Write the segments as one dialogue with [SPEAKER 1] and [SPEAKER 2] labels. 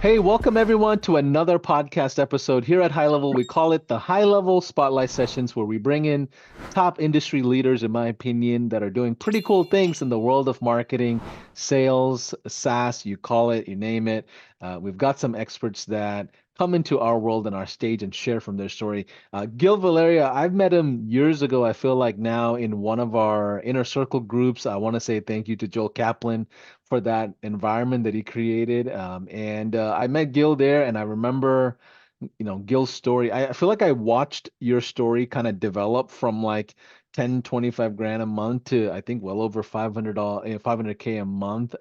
[SPEAKER 1] Hey, welcome everyone to another podcast episode here at High Level. We call it the High Level Spotlight Sessions, where we bring in top industry leaders, in my opinion, that are doing pretty cool things in the world of marketing, sales, SaaS, you call it, you name it. We've got some experts that come into our world and our stage and share from their story. Gil Valerio, I've met him years ago. I feel like now in one of our inner circle groups. I want to say thank you to Joel Kaplan for that environment that he created. And I met Gil there, and I remember, Gil's story. I feel like I watched your story kind of develop from like 10, 25 grand a month to I think well over $500, 500K a month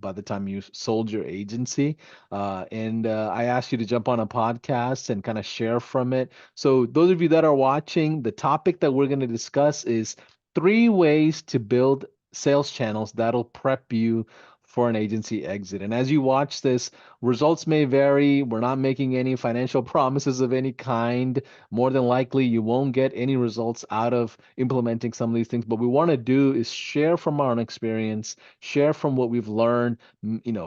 [SPEAKER 1] by the time you sold your agency. And I asked you to jump on a podcast and kind of share from it. So those of you that are watching, the topic that we're going to discuss is 3 ways to build sales channels that'll prep you for an agency exit. And as you watch this, results may vary. We're not making any financial promises of any kind. More than likely, you won't get any results out of implementing some of these things. But what we want to do is share from our own experience, share from what we've learned,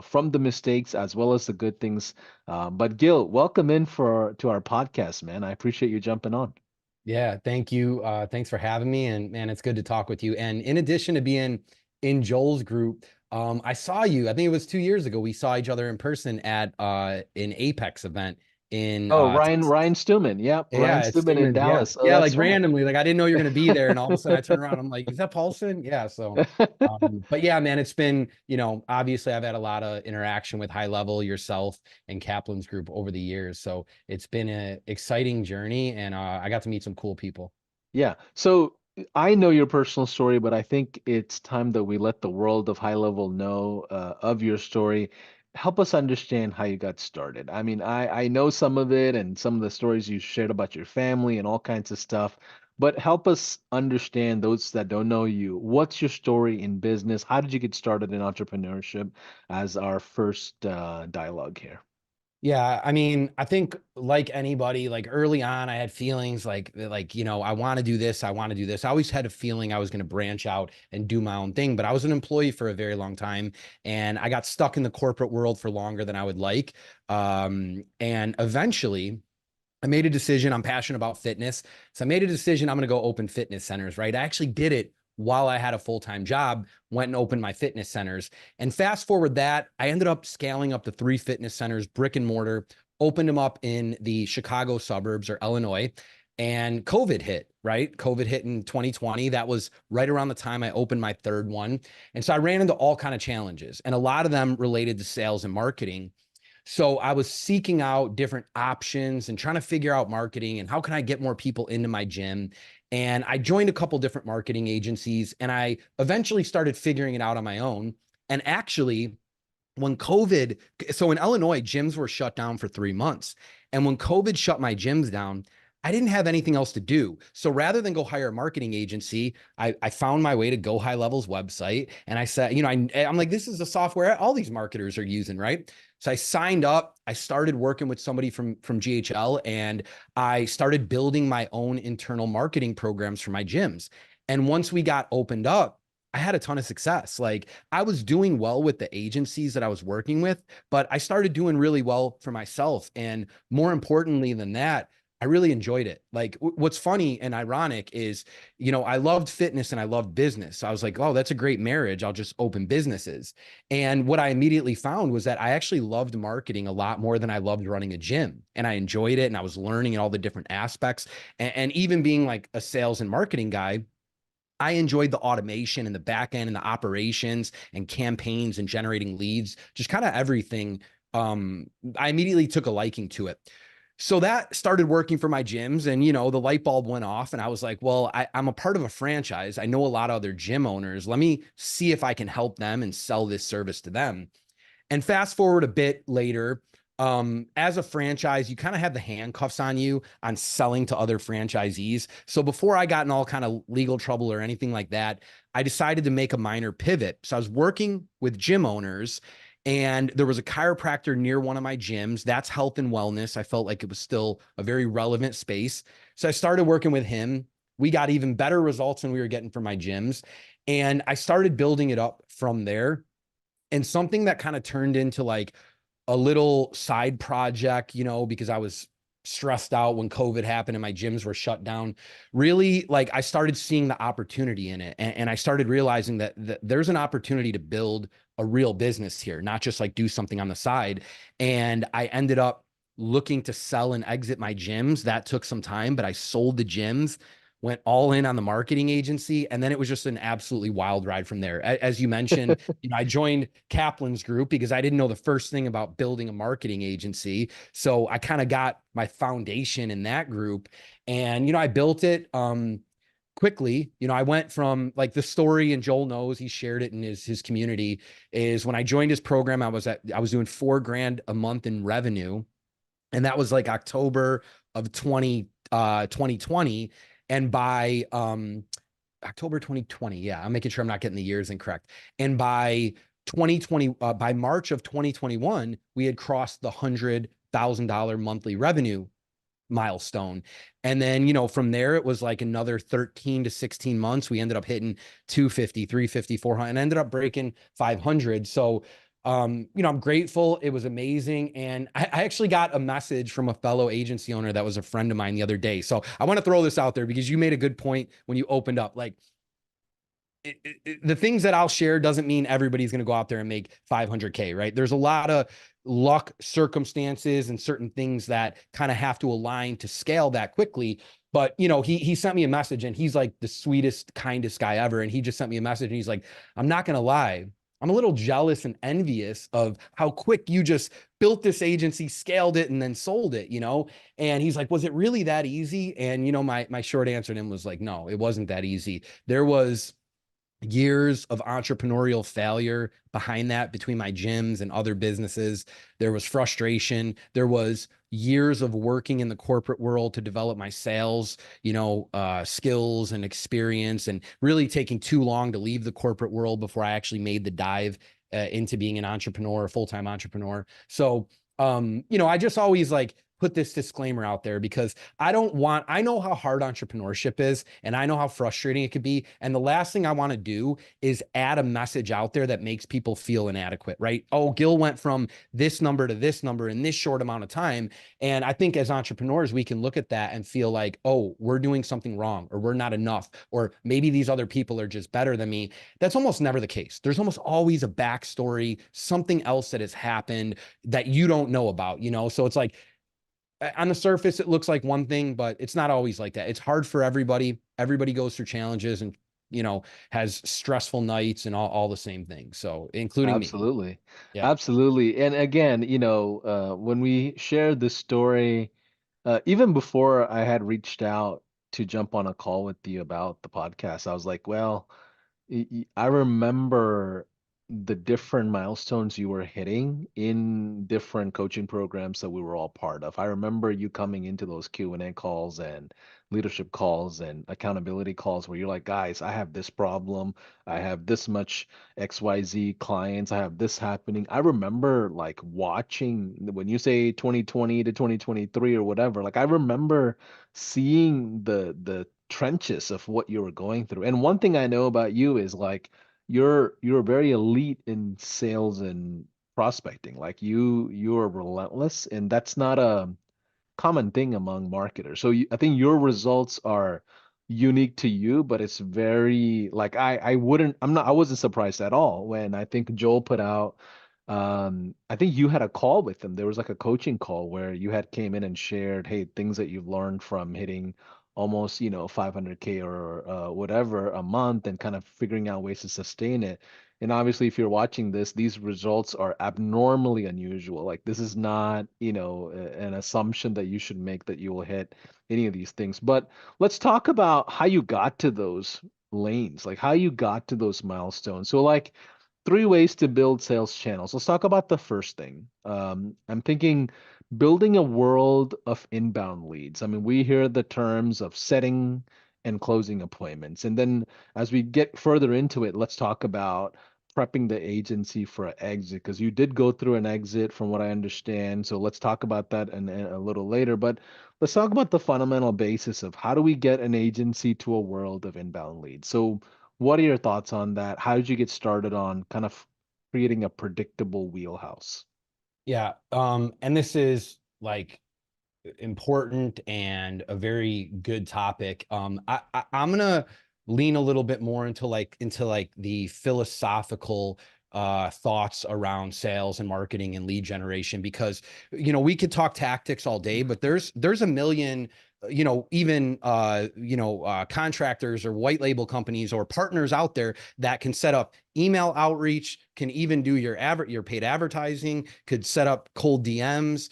[SPEAKER 1] from the mistakes as well as the good things. But Gil, welcome in to our podcast, man. I appreciate you jumping on.
[SPEAKER 2] Yeah, thank you. Thanks for having me. And man, it's good to talk with you. And in addition to being in Joel's group, I saw you, I think it was 2 years ago. We saw each other in person at an Apex event in
[SPEAKER 1] Oh, Ryan
[SPEAKER 2] Texas.
[SPEAKER 1] Ryan Stewman. Yep, Ryan
[SPEAKER 2] Yeah, it's
[SPEAKER 1] Stewman in
[SPEAKER 2] Stevens. Yeah.
[SPEAKER 1] Dallas. Oh,
[SPEAKER 2] Yeah, like
[SPEAKER 1] that's right.
[SPEAKER 2] randomly, like I didn't know you were gonna be there. And all of a sudden I turn around, I'm like, is that Paulson? Yeah. So but yeah, man, it's been, obviously I've had a lot of interaction with High Level, yourself, and Kaplan's group over the years. So it's been an exciting journey, and I got to meet some cool people.
[SPEAKER 1] Yeah. So I know your personal story, but I think it's time that we let the world of High Level know of your story. Help us understand how you got started. I mean, I know some of it and some of the stories you shared about your family and all kinds of stuff, but help us understand those that don't know you. What's your story in business? How did you get started in entrepreneurship as our first dialogue here?
[SPEAKER 2] Yeah, I mean, I think like anybody, like early on, I had feelings I want to do this, I want to do this. I always had a feeling I was going to branch out and do my own thing, but I was an employee for a very long time, and I got stuck in the corporate world for longer than I would like. And eventually, I made a decision. I'm passionate about fitness. So I made a decision. I'm going to go open fitness centers, right? I actually did it while I had a full-time job, went and opened my fitness centers. And fast forward that, I ended up scaling up to 3 fitness centers, brick and mortar, opened them up in the Chicago suburbs or Illinois. And COVID hit, right? COVID hit in 2020. That was right around the time I opened my third one. And so I ran into all kind of challenges, and a lot of them related to sales and marketing. So I was seeking out different options and trying to figure out marketing and how can I get more people into my gym. And I joined a couple different marketing agencies, and I eventually started figuring it out on my own. And actually, when COVID, so in Illinois, gyms were shut down for 3 months. And when COVID shut my gyms down, I didn't have anything else to do. So rather than go hire a marketing agency, I found my way to Go High Level's website. And I said, I'm like, this is the software all these marketers are using, right? So I signed up. I started working with somebody from GHL, and I started building my own internal marketing programs for my gyms. And once we got opened up, I had a ton of success. Like I was doing well with the agencies that I was working with, but I started doing really well for myself. And more importantly than that, I really enjoyed it. Like what's funny and ironic is, I loved fitness and I loved business. So I was like, oh, that's a great marriage. I'll just open businesses. And what I immediately found was that I actually loved marketing a lot more than I loved running a gym. And I enjoyed it. And I was learning all the different aspects. And even being like a sales and marketing guy, I enjoyed the automation and the back end and the operations and campaigns and generating leads, just kind of everything. I immediately took a liking to it. So that started working for my gyms, and the light bulb went off, and I was like, well, I'm a part of a franchise. I know a lot of other gym owners. Let me see if I can help them and sell this service to them. And fast forward a bit later, as a franchise, you kind of have the handcuffs on you on selling to other franchisees. So before I got in all kind of legal trouble or anything like that, I decided to make a minor pivot. So I was working with gym owners, and there was a chiropractor near one of my gyms. That's health and wellness. I felt like it was still a very relevant space. So I started working with him. We got even better results than we were getting from my gyms. And I started building it up from there. And something that kind of turned into like a little side project, you know, because I was stressed out when COVID happened and my gyms were shut down. Really, like I started seeing the opportunity in it. And I started realizing that there's an opportunity to build a real business here, not just like do something on the side. And I ended up looking to sell and exit my gyms. That took some time, but I sold the gyms, went all in on the marketing agency, and then it was just an absolutely wild ride from there. As you mentioned, you know, I joined Kaplan's group because I didn't know the first thing about building a marketing agency. So I kind of got my foundation in that group, and you know, I built it quickly. You know, I went from like the story, and Joel knows, he shared it in his community, is when I joined his program, I was doing $4,000 a month in revenue, and that was like October of 2020. And by October 2020, yeah, I'm making sure I'm not getting the years incorrect. And by 2020, by March of 2021, we had crossed the $100,000 monthly revenue milestone. And then, you know, from there, it was like another 13 to 16 months. We ended up hitting 250, 350, 400, and ended up breaking 500. So, you know, I'm grateful. It was amazing. And I actually got a message from a fellow agency owner that was a friend of mine the other day. So I want to throw this out there because you made a good point when you opened up. Like, the things that I'll share doesn't mean everybody's going to go out there and make 500K, right? There's a lot of luck, circumstances, and certain things that kind of have to align to scale that quickly. But, you know, he sent me a message, and he's like the sweetest, kindest guy ever. And he just sent me a message, and he's like, I'm not going to lie, I'm a little jealous and envious of how quick you just built this agency, scaled it, and then sold it, you know? And he's like, was it really that easy? And, you know, my short answer to him was like, no, it wasn't that easy. There was years of entrepreneurial failure behind that, between my gyms and other businesses. There was frustration. There was years of working in the corporate world to develop my sales, you know, skills and experience, and really taking too long to leave the corporate world before I actually made the dive into being an entrepreneur, a full-time entrepreneur. So, you know, I just always like put this disclaimer out there because I know how hard entrepreneurship is, and I know how frustrating it could be. And the last thing I want to do is add a message out there that makes people feel inadequate, right? Oh, Gil went from this number to this number in this short amount of time. And I think as entrepreneurs, we can look at that and feel like, oh, we're doing something wrong, or we're not enough, or maybe these other people are just better than me. That's almost never the case. There's almost always a backstory, something else that has happened that you don't know about, you know? So it's like, on the surface, it looks like one thing, but it's not always like that. It's hard for everybody. Everybody goes through challenges and, you know, has stressful nights and all the same things. So, including me.
[SPEAKER 1] Absolutely.
[SPEAKER 2] Yeah.
[SPEAKER 1] Absolutely. And again, you know, when we shared this story, even before I had reached out to jump on a call with you about the podcast, I was like, well, I remember the different milestones you were hitting in different coaching programs that we were all part of. I remember you coming into those Q&A calls and leadership calls and accountability calls where you're like, guys, I have this problem. I have this much XYZ clients. I have this happening. I remember like watching when you say 2020 to 2023 or whatever, like I remember seeing the trenches of what you were going through. And one thing I know about you is like you're very elite in sales and prospecting. Like you're relentless, and that's not a common thing among marketers. So I think your results are unique to you, but it's very like I wasn't surprised at all when I think Joel put out I think you had a call with them. There was like a coaching call where you had came in and shared, hey, things that you've learned from hitting almost, you know, 500K or whatever a month and kind of figuring out ways to sustain it. And obviously, if you're watching this, these results are abnormally unusual. Like this is not, you know, an assumption that you should make that you will hit any of these things. But let's talk about how you got to those lanes, like how you got to those milestones. So like three ways to build sales channels. Let's talk about the first thing. I'm thinking building a world of inbound leads. I mean, we hear the terms of setting and closing appointments. And then as we get further into it, let's talk about prepping the agency for an exit because you did go through an exit from what I understand. So let's talk about that in a little later. But let's talk about the fundamental basis of how do we get an agency to a world of inbound leads. So what are your thoughts on that? How did you get started on kind of creating a predictable wheelhouse?
[SPEAKER 2] Yeah. And this is like important and a very good topic. I'm gonna lean a little bit more into the philosophical thoughts around sales and marketing and lead generation, because we could talk tactics all day, but there's a million even contractors or white label companies or partners out there that can set up email outreach, can even do your paid advertising, could set up cold DMs,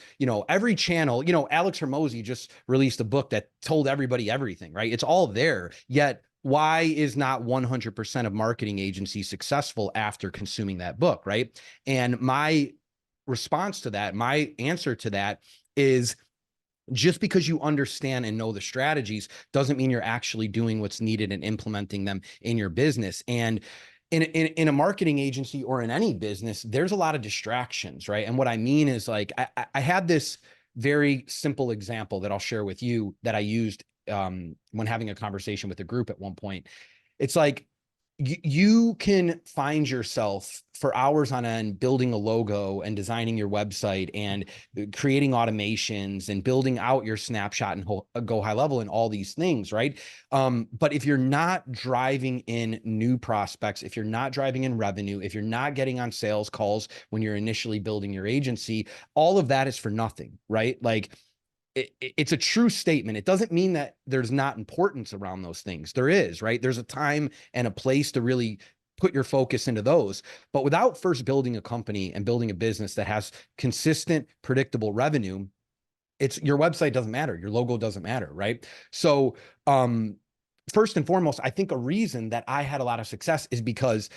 [SPEAKER 2] every channel. Alex Hermosi just released a book that told everybody everything, right? It's all there. Yet why is not 100% of marketing agencies successful after consuming that book, right? And my response to that, my answer to that is, just because you understand and know the strategies doesn't mean you're actually doing what's needed and implementing them in your business. And in a marketing agency or in any business, there's a lot of distractions, right? And what I mean is, like, I had this very simple example that I'll share with you that I used when having a conversation with a group at one point. It's like, you can find yourself for hours on end building a logo and designing your website and creating automations and building out your snapshot and go high level and all these things, right? But if you're not driving in new prospects, if you're not driving in revenue, if you're not getting on sales calls when you're initially building your agency, all of that is for nothing, right? Like, it's a true statement. It doesn't mean that there's not importance around those things. There is, right? There's a time and a place to really put your focus into those. But without first building a company and building a business that has consistent, predictable revenue, your website doesn't matter. Your logo doesn't matter, right? So, first and foremost, I think a reason that I had a lot of success is because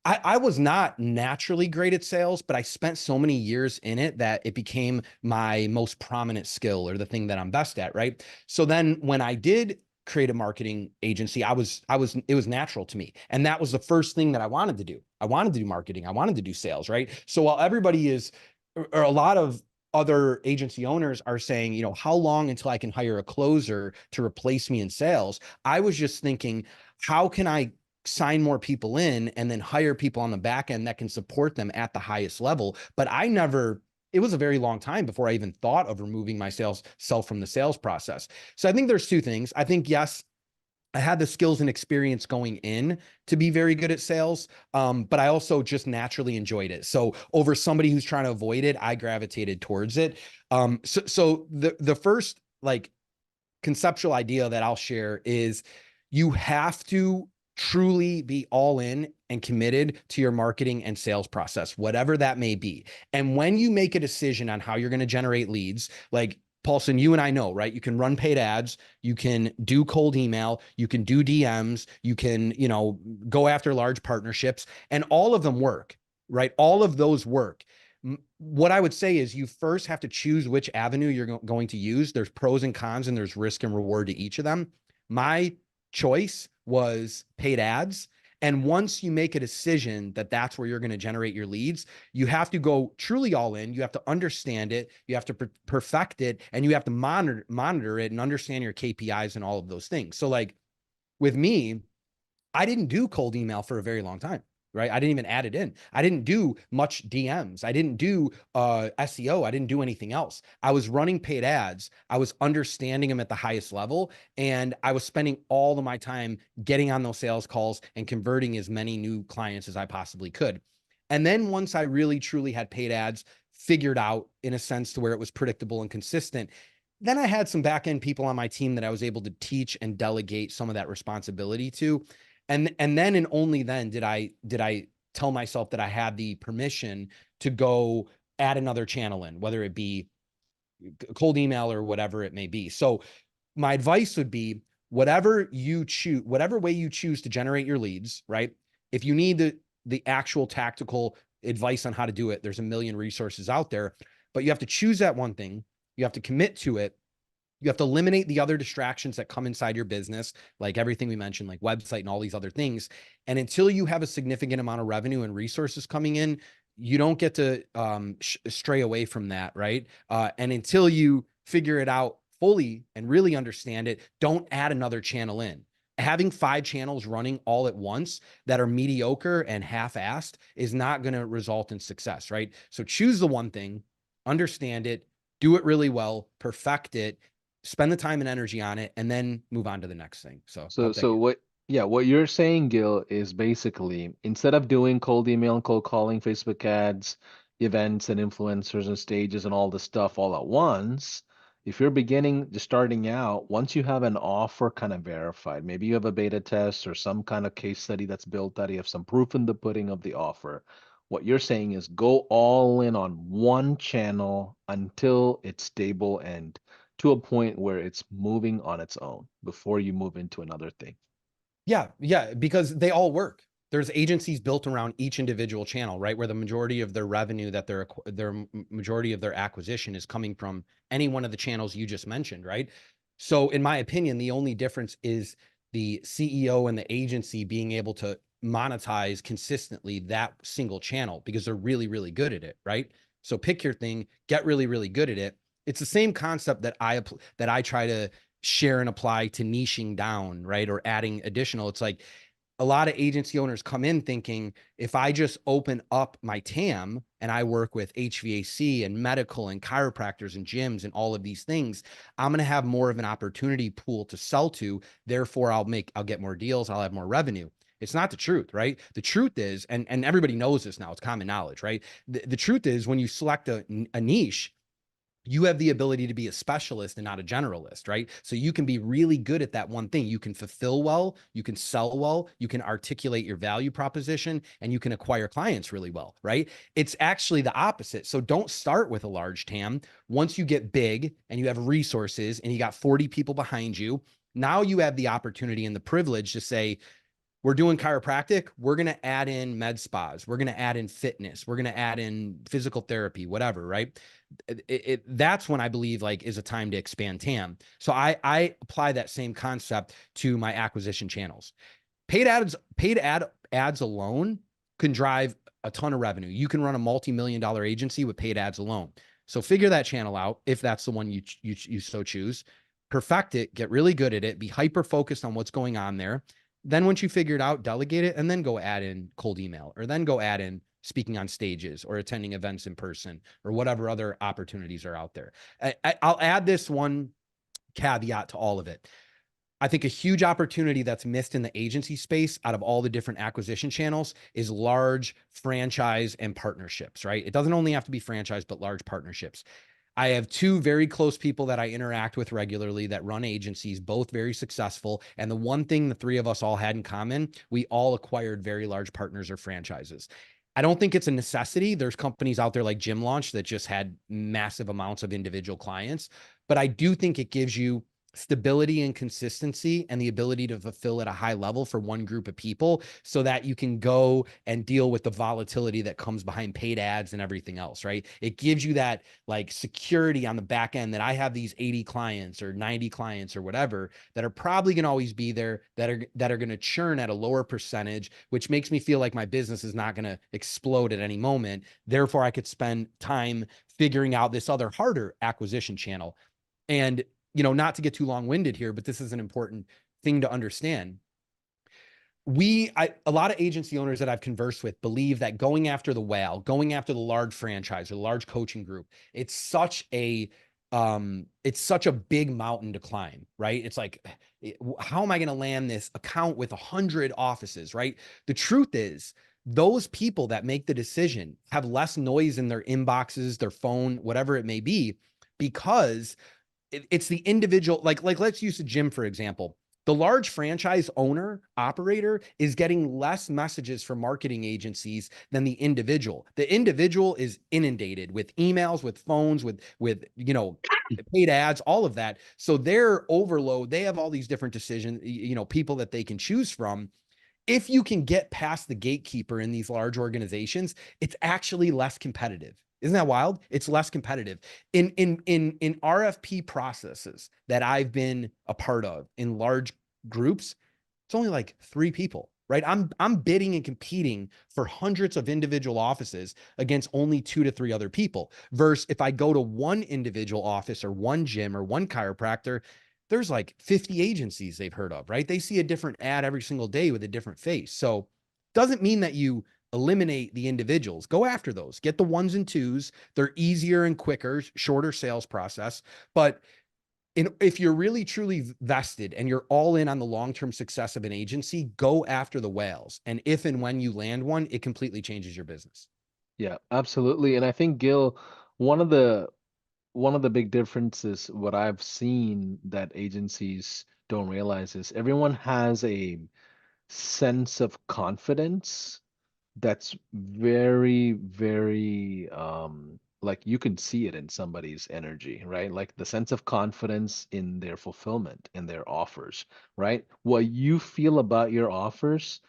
[SPEAKER 2] I was not naturally great at sales, but I spent so many years in it that it became my most prominent skill, or the thing that I'm best at, right? So then when I did create a marketing agency, it was natural to me. And that was the first thing that I wanted to do. I wanted to do marketing. I wanted to do sales, right? So while everybody is, or a lot of other agency owners are saying, how long until I can hire a closer to replace me in sales? I was just thinking, how can I sign more people in and then hire people on the back end that can support them at the highest level? But it was a very long time before I even thought of removing myself from the sales process. So I think there's two things. I think, yes, I had the skills and experience going in to be very good at sales, but I also just naturally enjoyed it. So over somebody who's trying to avoid it, I gravitated towards it. So the first, like, conceptual idea that I'll share is, you have to truly be all in and committed to your marketing and sales process, whatever that may be. And when you make a decision on how you're going to generate leads, like Paulson, you and I know, right? You can run paid ads, you can do cold email, you can do DMs, you can, go after large partnerships, and all of them work, right? All of those work. What I would say is, you first have to choose which avenue you're going to use. There's pros and cons, and there's risk and reward to each of them. My choice was paid ads. And once you make a decision that that's where you're going to generate your leads, you have to go truly all in. You have to understand it. You have to perfect it, and you have to monitor it and understand your KPIs and all of those things. So, like, with me, I didn't do cold email for a very long time, right? I didn't even add it in. I didn't do much DMs. I didn't do SEO. I didn't do anything else. I was running paid ads. I was understanding them at the highest level. And I was spending all of my time getting on those sales calls and converting as many new clients as I possibly could. And then once I really, truly had paid ads figured out, in a sense, to where it was predictable and consistent, then I had some back end people on my team that I was able to teach and delegate some of that responsibility to. And then, and only then, did I tell myself that I had the permission to go add another channel in, whether it be cold email or whatever it may be. So my advice would be, whatever way you choose to generate your leads, right? If you need the actual tactical advice on how to do it, there's a million resources out there, but you have to choose that one thing. You have to commit to it. You have to eliminate the other distractions that come inside your business, like everything we mentioned, like website and all these other things. And until you have a significant amount of revenue and resources coming in, you don't get to stray away from that, right? And until you figure it out fully and really understand it, don't add another channel in. Having 5 channels running all at once that are mediocre and half-assed is not going to result in success, right? So choose the one thing, understand it, do it really well, perfect it, spend the time and energy on it, and then move on to the next thing. So
[SPEAKER 1] So,
[SPEAKER 2] hope that.
[SPEAKER 1] so what, yeah, what you're saying, Gil, is basically instead of doing cold email and cold calling, Facebook ads, events and influencers and stages and all this stuff all at once, if you're just starting out, once you have an offer kind of verified, maybe you have a beta test or some kind of case study that's built out, you have some proof in the pudding of the offer. What you're saying is go all in on one channel until it's stable and to a point where it's moving on its own before you move into another thing.
[SPEAKER 2] Yeah, yeah, because they all work. There's agencies built around each individual channel, right? Where the majority of their revenue that their majority of their acquisition is coming from any one of the channels you just mentioned, right? So in my opinion, the only difference is the CEO and the agency being able to monetize consistently that single channel because they're really, really good at it, right? So pick your thing, get really, really good at it. It's the same concept that I try to share and apply to niching down, right? Or adding additional. It's like a lot of agency owners come in thinking if I just open up my TAM and I work with HVAC and medical and chiropractors and gyms and all of these things, I'm going to have more of an opportunity pool to sell to. Therefore, I'll get more deals. I'll have more revenue. It's not the truth, right? The truth is, and everybody knows this now, it's common knowledge, right? The truth is when you select a niche, you have the ability to be a specialist and not a generalist, right? So you can be really good at that one thing. You can fulfill well, you can sell well, you can articulate your value proposition, and you can acquire clients really well, right? It's actually the opposite. So don't start with a large TAM. Once you get big and you have resources and you got 40 people behind you, now you have the opportunity and the privilege to say, we're doing chiropractic, we're going to add in med spas, we're going to add in fitness, we're going to add in physical therapy, whatever, right? That's when I believe like is a time to expand TAM. So I apply that same concept to my acquisition channels. Paid ads alone can drive a ton of revenue. You can run a multi-million-dollar agency with paid ads alone. So figure that channel out if that's the one you so choose. Perfect it, get really good at it, be hyper focused on what's going on there. Then once you figure it out, delegate it, and then go add in cold email, or then go add in speaking on stages or attending events in person or whatever other opportunities are out there. I'll add this one caveat to all of it. I think a huge opportunity that's missed in the agency space out of all the different acquisition channels is large franchise and partnerships, right? It doesn't only have to be franchise, but large partnerships. I have two very close people that I interact with regularly that run agencies, both very successful. And the one thing the three of us all had in common, we all acquired very large partners or franchises. I don't think it's a necessity. There's companies out there like Gym Launch that just had massive amounts of individual clients, but I do think it gives you stability and consistency and the ability to fulfill at a high level for one group of people so that you can go and deal with the volatility that comes behind paid ads and everything else, right? It gives you that like security on the back end that I have these 80 clients or 90 clients or whatever that are probably going to always be there, that are going to churn at a lower percentage, which makes me feel like my business is not going to explode at any moment. Therefore, I could spend time figuring out this other harder acquisition channel. And not to get too long-winded here, but this is an important thing to understand. A lot of agency owners that I've conversed with believe that going after the whale, going after the large franchise or large coaching group, it's such a big mountain to climb, right? It's like, how am I going to land this account with 100 offices, right? The truth is, those people that make the decision have less noise in their inboxes, their phone, whatever it may be, because it's the individual, like let's use the gym, for example. The large franchise owner operator is getting less messages from marketing agencies than the individual. The individual is inundated with emails, with phones, with paid ads, all of that. So their overload, they have all these different decisions, people that they can choose from. If you can get past the gatekeeper in these large organizations, it's actually less competitive. Isn't that wild? It's less competitive. In RFP processes that I've been a part of in large groups, it's only like 3 people, right? I'm bidding and competing for hundreds of individual offices against only 2 to 3 other people. Versus if I go to one individual office or one gym or one chiropractor, there's like 50 agencies they've heard of, right? They see a different ad every single day with a different face. So doesn't mean that you eliminate the individuals. Go after those. Get the ones and twos. They're easier and quicker, shorter sales process. But if you're really truly vested and you're all in on the long-term success of an agency, go after the whales. And if and when you land one, it completely changes your business.
[SPEAKER 1] Yeah, absolutely. And I think Gil, one of the one of the big differences, what I've seen that agencies don't realize is everyone has a sense of confidence that's very, very like you can see it in somebody's energy, right? Like the sense of confidence in their fulfillment and their offers, right? What you feel about your offers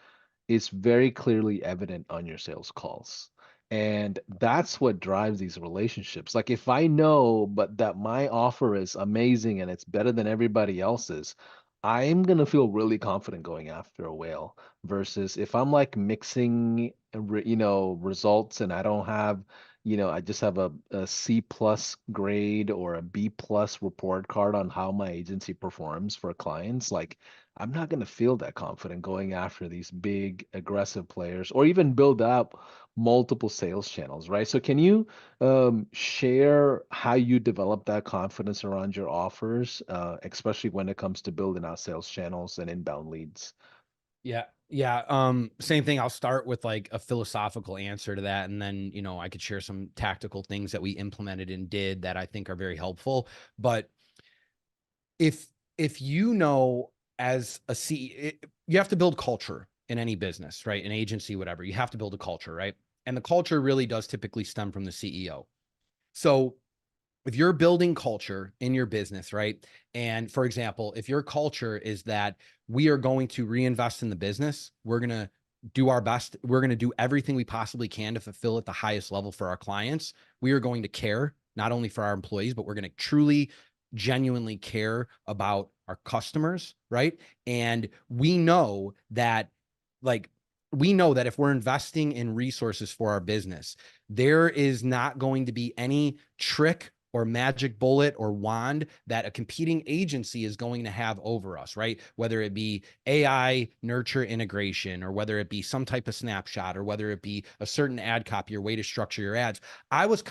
[SPEAKER 1] is very clearly evident on your sales calls. And that's what drives these relationships. Like if I know but that my offer is amazing and it's better than everybody else's, I'm gonna feel really confident going after a whale versus if I'm like mixing, results and I don't have, I just have a C plus grade or a B plus report card on how my agency performs for clients. Like I'm not going to feel that confident going after these big aggressive players or even build up multiple sales channels, right? So can you share how you develop that confidence around your offers, especially when it comes to building out sales channels and inbound leads?
[SPEAKER 2] Yeah. Yeah. Same thing. I'll start with like a philosophical answer to that. And then, I could share some tactical things that we implemented and did that I think are very helpful. But if as a you have to build culture in any business, right? An agency, whatever, you have to build a culture, right? And the culture really does typically stem from the CEO. So if you're building culture in your business, right? And for example, if your culture is that we are going to reinvest in the business, we're going to do our best, we're going to do everything we possibly can to fulfill at the highest level for our clients. We are going to care not only for our employees, but we're going to truly, genuinely care about our customers, right? And like, we know that if we're investing in resources for our business, there is not going to be any trick or magic bullet or wand that a competing agency is going to have over us, right? Whether it be AI nurture integration, or whether it be some type of snapshot, or whether it be a certain ad copy or way to structure your ads. I was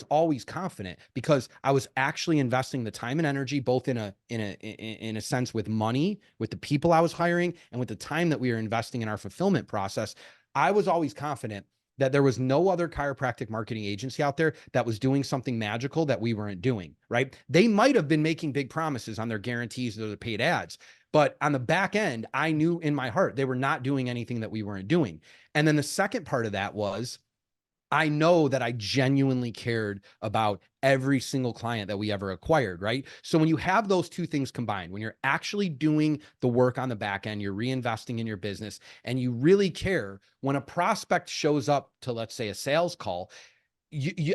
[SPEAKER 2] always confident because I was actually investing the time and energy, both in a sense with money, with the people I was hiring, and with the time that we were investing in our fulfillment process. I was always confident that there was no other chiropractic marketing agency out there that was doing something magical that we weren't doing, right? They might have been making big promises on their guarantees or their paid ads, but on the back end, I knew in my heart they were not doing anything that we weren't doing. And then the second part of that was, I know that I genuinely cared about every single client that we ever acquired, right? So when you have those two things combined, when you're actually doing the work on the back end, you're reinvesting in your business, and you really care, when a prospect shows up to, let's say, a sales call,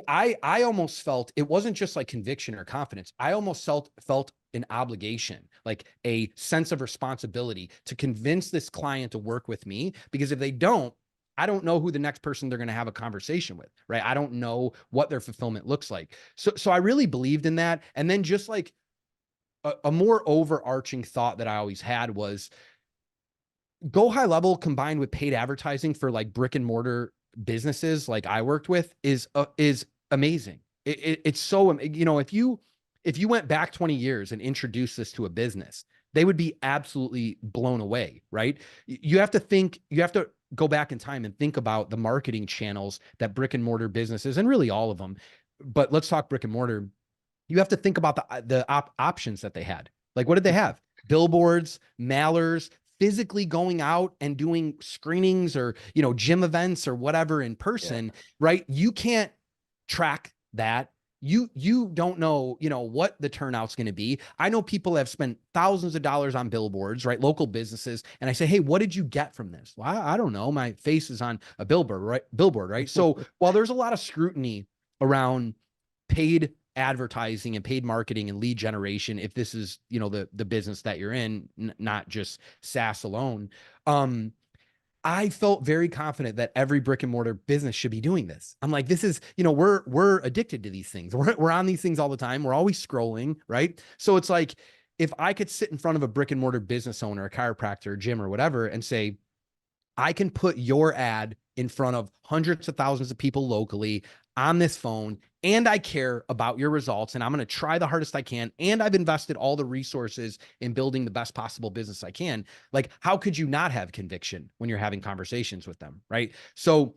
[SPEAKER 2] I almost felt it wasn't just like conviction or confidence. I almost felt an obligation, like a sense of responsibility to convince this client to work with me, because if they don't, I don't know who the next person they're going to have a conversation with, right? I don't know what their fulfillment looks like. So I really believed in that. And then just like a more overarching thought that I always had was, go high level combined with paid advertising for like brick and mortar businesses like I worked with is amazing. It's so, if you went back 20 years and introduced this to a business, they would be absolutely blown away, right? You have to go back in time and think about the marketing channels that brick and mortar businesses, and really all of them, but let's talk brick and mortar. You have to think about the options that they had. Like, what did they have? Billboards, mailers, physically going out and doing screenings or, gym events or whatever in
[SPEAKER 1] Yeah.
[SPEAKER 2] person, right? You can't track that. You don't know, what the turnout's going to be. I know people have spent thousands of dollars on billboards, right? Local businesses. And I say, hey, what did you get from this? Well, I don't know. My face is on a billboard, right? So while there's a lot of scrutiny around paid advertising and paid marketing and lead generation, if this is, the business that you're in, not just SaaS alone, I felt very confident that every brick and mortar business should be doing this. I'm like, this is, we're addicted to these things. We're on these things all the time. We're always scrolling, right? So it's like, if I could sit in front of a brick and mortar business owner, a chiropractor, a gym or whatever, and say, I can put your ad in front of hundreds of thousands of people locally on this phone, and I care about your results, and I'm going to try the hardest I can, and I've invested all the resources in building the best possible business I can. Like, how could you not have conviction when you're having conversations with them, right? So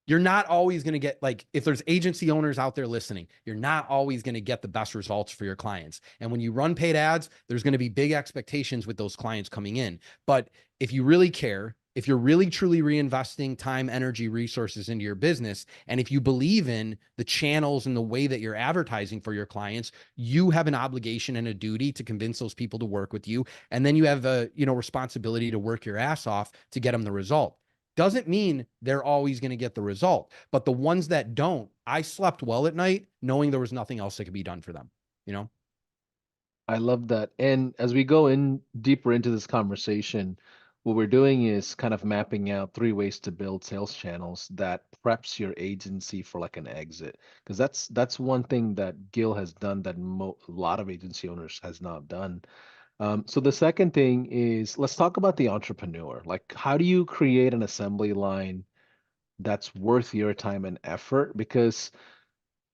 [SPEAKER 2] you're not always going to get, like, if there's agency owners out there listening, you're not always going to get the best results for your clients. And when you run paid ads, there's going to be big expectations with those clients coming in. But if you really care, if you're really truly reinvesting time, energy, resources into your business, and if you believe in the channels and the way that you're advertising for your clients, you have an obligation and a duty to convince those people to work with you. And then you have a, responsibility to work your ass off to get them the result. Doesn't mean they're always going to get the result, but the ones that don't, I slept well at night knowing there was nothing else that could be done for them, you know?
[SPEAKER 1] I love that. And as we go in deeper into this conversation, what we're doing is kind of mapping out three ways to build sales channels that preps your agency for like an exit. Because that's one thing that Gil has done that a lot of agency owners has not done. So the second thing is let's talk about the entrepreneur. Like, how do you create an assembly line that's worth your time and effort? Because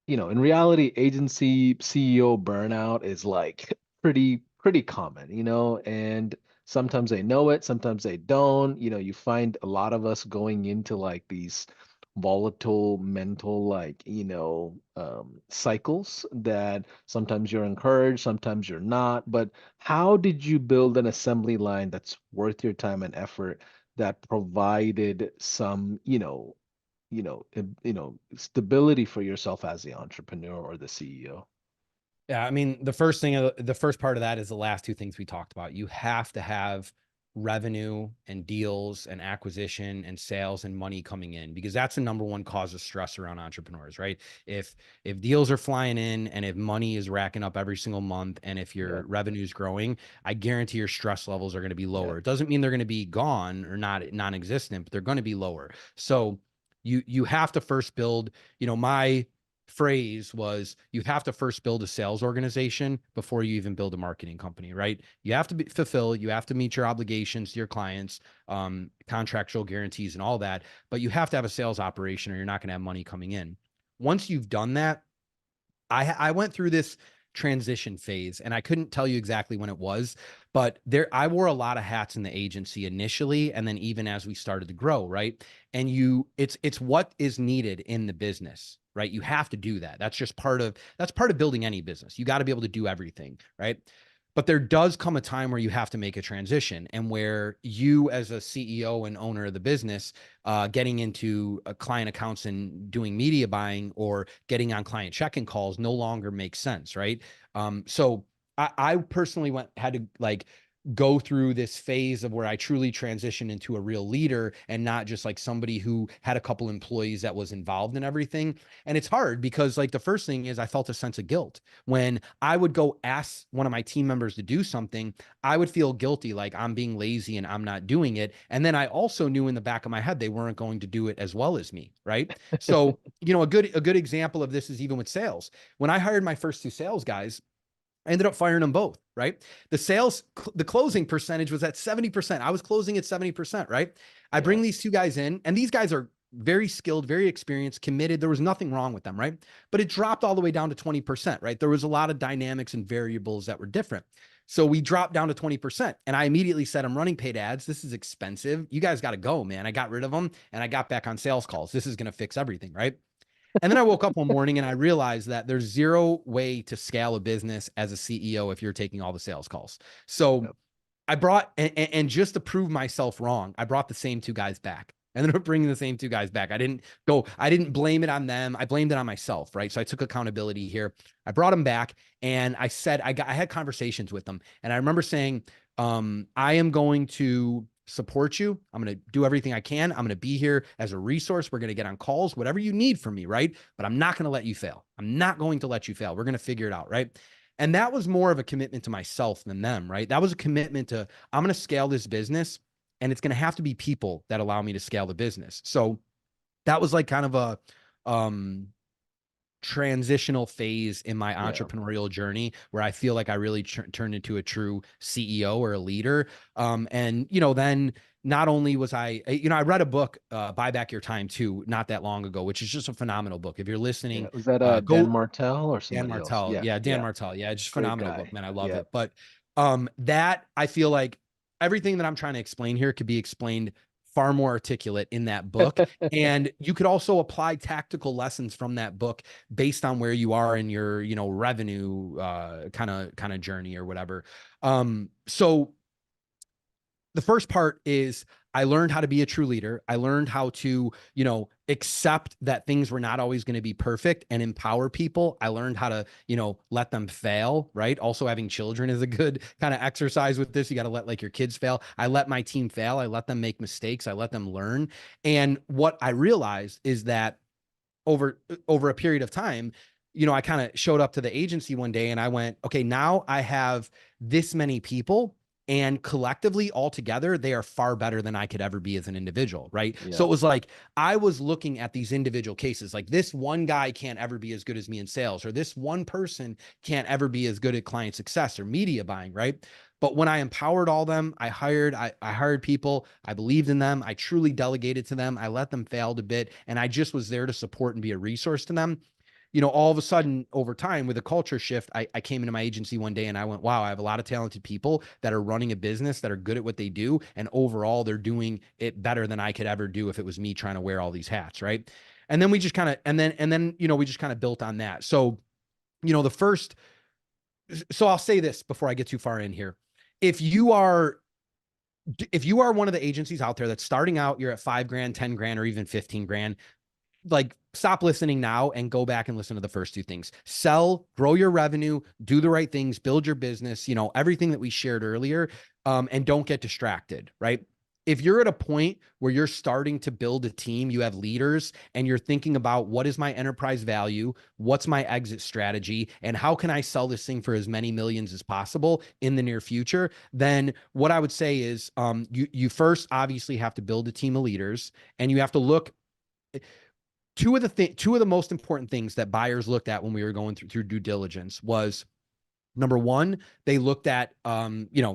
[SPEAKER 1] in reality, agency CEO burnout is like pretty common, and sometimes they know it, sometimes they don't. You find a lot of us going into like these volatile mental like, cycles that sometimes you're encouraged, sometimes you're not. But how did you build an assembly line that's worth your time and effort that provided some, stability for yourself as the entrepreneur or the CEO?
[SPEAKER 2] Yeah, I mean, the first part of that is the last two things we talked about. You have to have revenue and deals and acquisition and sales and money coming in, because that's the number one cause of stress around entrepreneurs, right? If deals are flying in and if money is racking up every single month and if
[SPEAKER 1] Yeah,
[SPEAKER 2] your revenue is growing, I guarantee your stress levels are going to be
[SPEAKER 1] yeah.
[SPEAKER 2] lower. It doesn't mean they're going to be gone or not non-existent, but they're going to be lower. So you have to first build, my phrase was, you have to first build a sales organization before you even build a marketing company, right? You have to fulfill, you have to meet your obligations to your clients, contractual guarantees and all that, but you have to have a sales operation or you're not going to have money coming in. Once you've done that, I went through this transition phase and I couldn't tell you exactly when it was, but I wore a lot of hats in the agency initially. And then even as we started to grow, right. And it's what is needed in the business, right? You have to do that. That's part of building any business. You got to be able to do everything, right? But there does come a time where you have to make a transition, and where you as a CEO and owner of the business, getting into client accounts and doing media buying or getting on client check-in calls no longer makes sense, right? So I personally had to like go through this phase of where I truly transitioned into a real leader and not just like somebody who had a couple employees that was involved in everything. And it's hard because like the first thing is I felt a sense of guilt when I would go ask one of my team members to do something. I would feel guilty, like I'm being lazy and I'm not doing it. And then I also knew in the back of my head they weren't going to do it as well as me, right? So, a good example of this is even with sales. When I hired my first two sales guys, I ended up firing them both, right? The closing percentage was at 70%. I was closing at 70%, right? I
[SPEAKER 1] Yeah.
[SPEAKER 2] bring these two guys in, and these guys are very skilled, very experienced, committed. There was nothing wrong with them, right? But it dropped all the way down to 20%, right? There was a lot of dynamics and variables that were different. So we dropped down to 20%. And I immediately said, I'm running paid ads. This is expensive. You guys got to go, man. I got rid of them and I got back on sales calls. This is going to fix everything, right? And then I woke up one morning and I realized that there's zero way to scale a business as a CEO if you're taking all the sales calls. So
[SPEAKER 1] Yep.
[SPEAKER 2] I brought, and just to prove myself wrong, I brought the same two guys back. I ended up bringing the same two guys back. I didn't blame it on them. I blamed it on myself, right? So I took accountability here. I brought them back and I said, I had conversations with them. And I remember saying, I am going to support you. I'm going to do everything I can. I'm going to be here as a resource. We're going to get on calls, whatever you need from me, right? But I'm not going to let you fail. I'm not going to let you fail. We're going to figure it out, right? And that was more of a commitment to myself than them, right? That was a commitment to, I'm going to scale this business and it's going to have to be people that allow me to scale the business. So that was like kind of a, um, transitional phase in my
[SPEAKER 1] Yeah.
[SPEAKER 2] entrepreneurial journey where I feel like I really turned into a true CEO or a leader. And, then not only was I read a book, Buy Back Your Time too, not that long ago, which is just a phenomenal book. If you're
[SPEAKER 1] Yeah.
[SPEAKER 2] listening,
[SPEAKER 1] Was that Dan
[SPEAKER 2] go
[SPEAKER 1] Martell or
[SPEAKER 2] Dan
[SPEAKER 1] somebody else?
[SPEAKER 2] Martell.
[SPEAKER 1] Yeah.
[SPEAKER 2] Yeah, Dan
[SPEAKER 1] Yeah.
[SPEAKER 2] Martell. Yeah, just
[SPEAKER 1] Great
[SPEAKER 2] phenomenal
[SPEAKER 1] guy.
[SPEAKER 2] book, man. I love
[SPEAKER 1] Yeah.
[SPEAKER 2] it. But that I feel like everything that I'm trying to explain here could be explained far more articulate in that book. And you could also apply tactical lessons from that book based on where you are in your, revenue kind of journey or whatever. So the first part is I learned how to be a true leader. I learned how to, accept that things were not always going to be perfect and empower people. I learned how to, let them fail, right? Also having children is a good kind of exercise with this. You got to let like your kids fail. I let my team fail. I let them make mistakes. I let them learn. And what I realized is that over a period of time, I kind of showed up to the agency one day and I went, okay, now I have this many people, and collectively all together, they are far better than I could ever be as an individual. Right. So
[SPEAKER 1] Yeah.
[SPEAKER 2] it was like, I was looking at these individual cases, like this one guy can't ever be as good as me in sales, or this one person can't ever be as good at client success or media buying. Right. But when I empowered all them, I hired people, I believed in them, I truly delegated to them, I let them fail a bit, and I just was there to support and be a resource to them. All of a sudden over time with a culture shift, I came into my agency one day and I went, wow, I have a lot of talented people that are running a business that are good at what they do. And overall, they're doing it better than I could ever do if it was me trying to wear all these hats. Right. And then we just kind of, we just kind of built on that. So, the first, so I'll say this before I get too far in here. If you are one of the agencies out there that's starting out, you're at $5,000, 10 grand, or even 15 grand, like stop listening now and go back and listen to the first two things. Sell, grow your revenue, do the right things, build your business, everything that we shared earlier, and don't get distracted, right? If you're at a point where you're starting to build a team, you have leaders, and you're thinking about what is my enterprise value, what's my exit strategy, and how can I sell this thing for as many millions as possible in the near future, then what I would say is you first obviously have to build a team of leaders, and you have to look. Two of the most important things that buyers looked at when we were going through due diligence was, number one, they looked at,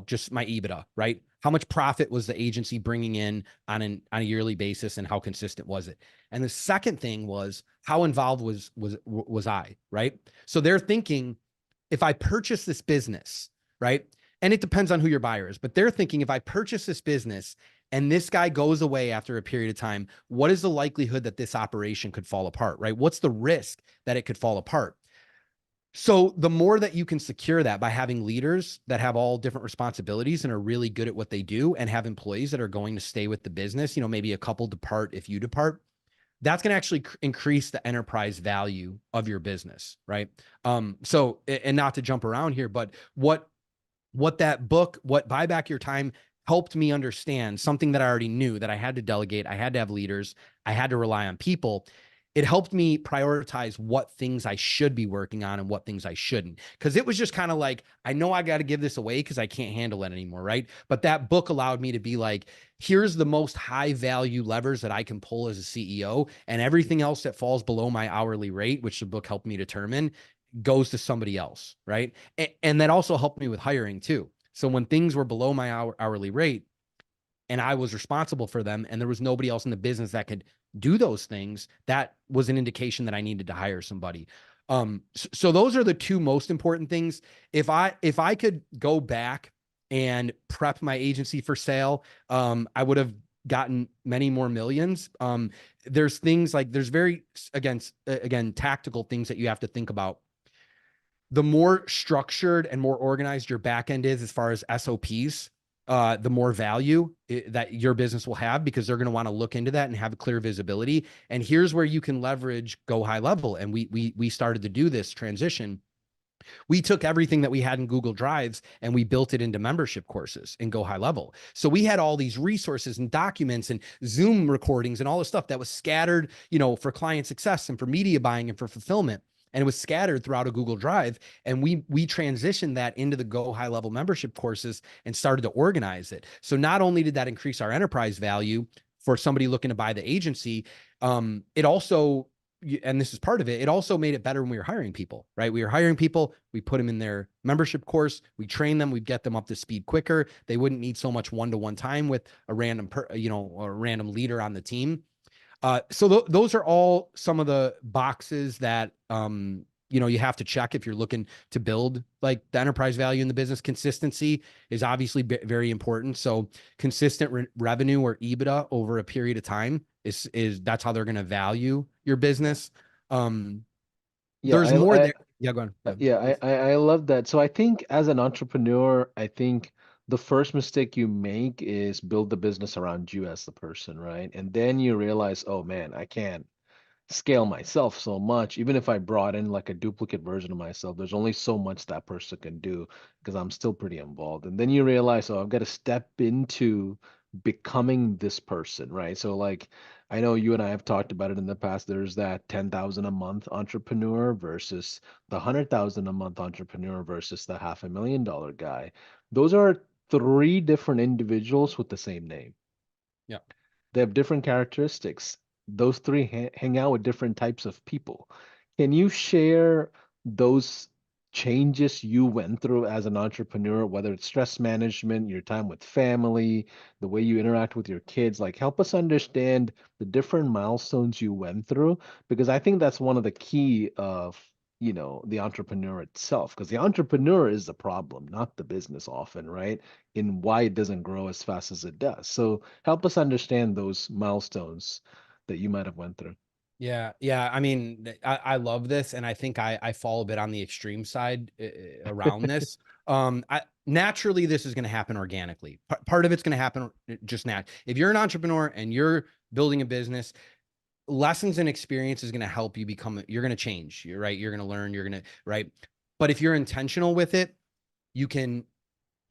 [SPEAKER 2] just my EBITDA, right? How much profit was the agency bringing in on a yearly basis, and how consistent was it? And the second thing was, how involved was I, right? So they're thinking, if I purchase this business, right? And it depends on who your buyer is, but they're thinking, if I purchase this business and this guy goes away after a period of time, what is the likelihood that this operation could fall apart, right? What's the risk that it could fall apart? So the more that you can secure that by having leaders that have all different responsibilities and are really good at what they do, and have employees that are going to stay with the business, maybe a couple depart if you depart, that's going to actually increase the enterprise value of your business, right? So, and not to jump around here, but what that book, what Buy Back Your Time, helped me understand, something that I already knew, that I had to delegate, I had to have leaders, I had to rely on people. It helped me prioritize what things I should be working on and what things I shouldn't. Because it was just kind of like, I know I got to give this away because I can't handle it anymore, right? But that book allowed me to be like, here's the most high value levers that I can pull as a CEO, and everything else that falls below my hourly rate, which the book helped me determine, goes to somebody else, right? And that also helped me with hiring too. So when things were below my hourly rate and I was responsible for them, and there was nobody else in the business that could do those things, that was an indication that I needed to hire somebody. So those are the two most important things. If I could go back and prep my agency for sale, I would have gotten many more millions. There's things like, there's very, again, tactical things that you have to think about. The more structured and more organized your back end is as far as SOPs, the more value that your business will have, because they're going to want to look into that and have a clear visibility. And here's where you can leverage Go High Level. And we started to do this transition. We took everything that we had in Google Drives and we built it into membership courses in Go High Level. So we had all these resources and documents and Zoom recordings and all this stuff that was scattered, for client success and for media buying and for fulfillment. And it was scattered throughout a Google Drive. And we transitioned that into the Go High Level membership courses and started to organize it. So not only did that increase our enterprise value for somebody looking to buy the agency, it also and this is part of it, it also made it better when we were hiring people, right? We were hiring people, we put them in their membership course, we train them, we'd get them up to speed quicker. They wouldn't need so much one-to-one time with a random, a random leader on the team. So those are all some of the boxes that, you have to check if you're looking to build like the enterprise value in the business. Consistency is obviously very important. So consistent revenue or EBITDA over a period of time is that's how they're going to value your business.
[SPEAKER 1] Yeah,
[SPEAKER 2] There's more there. Yeah, go on. Yeah,
[SPEAKER 1] yeah,
[SPEAKER 2] please.
[SPEAKER 1] I love that. So I think as an entrepreneur, I think the first mistake you make is build the business around you as the person, right? And then you realize, oh man, I can't scale myself so much. Even if I brought in like a duplicate version of myself, there's only so much that person can do because I'm still pretty involved. And then you realize, oh, I've got to step into becoming this person, right? So like I know you and I have talked about it in the past. There's that 10,000 a month entrepreneur versus the 100,000 a month entrepreneur versus the $500,000 guy. Those are three different individuals with the same name.
[SPEAKER 2] Yeah.
[SPEAKER 1] They have different characteristics. Those three hang out with different types of people. Can you share those changes you went through as an entrepreneur, whether it's stress management, your time with family, the way you interact with your kids? Like, help us understand the different milestones you went through, because I think that's one of the key of, the entrepreneur itself, because the entrepreneur is the problem, not the business often, right? In why it doesn't grow as fast as it does. So help us understand those milestones that you might have went through.
[SPEAKER 2] Yeah, yeah. I mean, I love this, and I think I fall a bit on the extreme side around this. Naturally, this is going to happen organically. Part of it's going to happen just now. If you're an entrepreneur and you're building a business, lessons and experience is going to help you become. You're going to change. You're right. You're going to learn. You're going to right. But if you're intentional with it, you can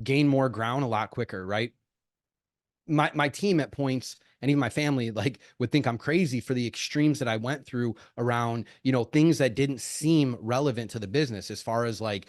[SPEAKER 2] gain more ground a lot quicker. Right. My team at points and even my family like would think I'm crazy for the extremes that I went through around, things that didn't seem relevant to the business as far as like,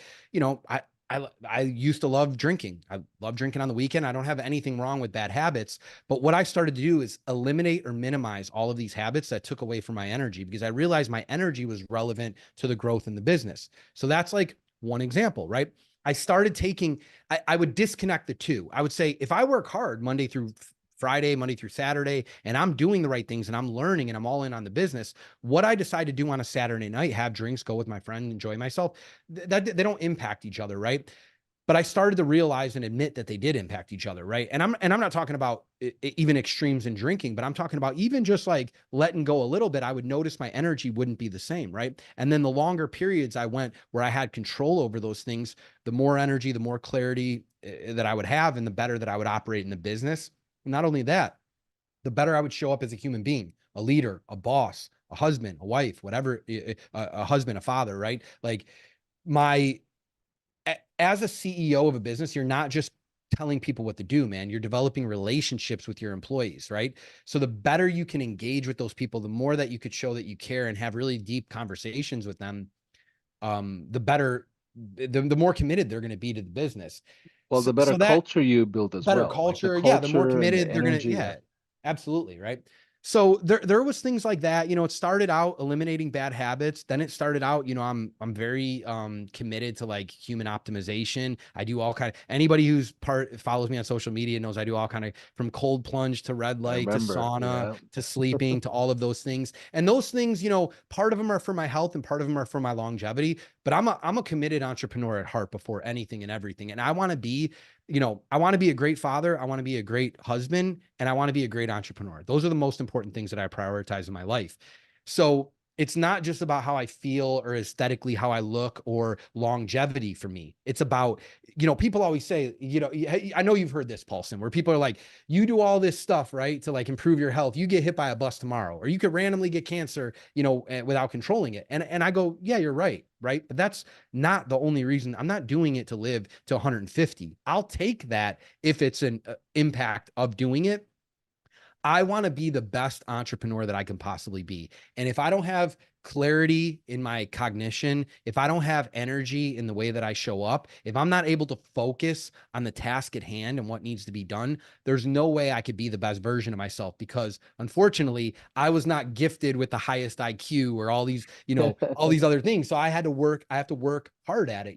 [SPEAKER 2] I used to love drinking. I love drinking on the weekend. I don't have anything wrong with bad habits, but what I started to do is eliminate or minimize all of these habits that took away from my energy because I realized my energy was relevant to the growth in the business. So that's like one example, right? I started taking, I would disconnect the two. I would say, if I work hard Monday through Friday, Monday through Saturday, and I'm doing the right things and I'm learning and I'm all in on the business, what I decide to do on a Saturday night, have drinks, go with my friend, enjoy myself, that they don't impact each other, right? But I started to realize and admit that they did impact each other, right? And I'm not talking about even extremes in drinking, but I'm talking about even just like letting go a little bit. I would notice my energy wouldn't be the same, right? And then the longer periods I went where I had control over those things, the more energy, the more clarity that I would have, and the better that I would operate in the business. Not only that, the better I would show up as a human being, a leader, a boss, a husband, a wife, whatever, a husband, a father, right? Like my as a CEO of a business, you're not just telling people what to do, man. You're developing relationships with your employees, right? So the better you can engage with those people, the more that you could show that you care and have really deep conversations with them, the better, the more committed they're going to be to the business.
[SPEAKER 1] Well, the better
[SPEAKER 2] So that
[SPEAKER 1] culture you build as
[SPEAKER 2] better
[SPEAKER 1] well, like the
[SPEAKER 2] culture. Yeah, the more
[SPEAKER 1] culture and the
[SPEAKER 2] committed they're gonna.
[SPEAKER 1] energy. Yeah.
[SPEAKER 2] Yeah, absolutely, right. So there was things like that. It started out eliminating bad habits. Then it started out, I'm very committed to like human optimization. I do all kind of anybody who's follows me on social media knows I do all kind of from cold plunge to red
[SPEAKER 1] I
[SPEAKER 2] light to
[SPEAKER 1] remember.
[SPEAKER 2] sauna
[SPEAKER 1] Yeah.
[SPEAKER 2] to sleeping to all of those things. And those things, part of them are for my health and part of them are for my longevity. But I'm a committed entrepreneur at heart before anything and everything. And I want to be I want to be a great father. I want to be a great husband, and I want to be a great entrepreneur. Those are the most important things that I prioritize in my life. So it's not just about how I feel or aesthetically how I look or longevity for me. It's about, people always say, I know you've heard this, Paulson, where people are like, you do all this stuff, right, to like improve your health. You get hit by a bus tomorrow, or you could randomly get cancer, without controlling it. And I go, yeah, you're right. Right. But that's not the only reason. I'm not doing it to live to 150. I'll take that if it's an impact of doing it. I want to be the best entrepreneur that I can possibly be. And if I don't have clarity in my cognition, if I don't have energy in the way that I show up, if I'm not able to focus on the task at hand and what needs to be done, there's no way I could be the best version of myself, because unfortunately, I was not gifted with the highest IQ or all these, all these other things. So I have to work hard at it,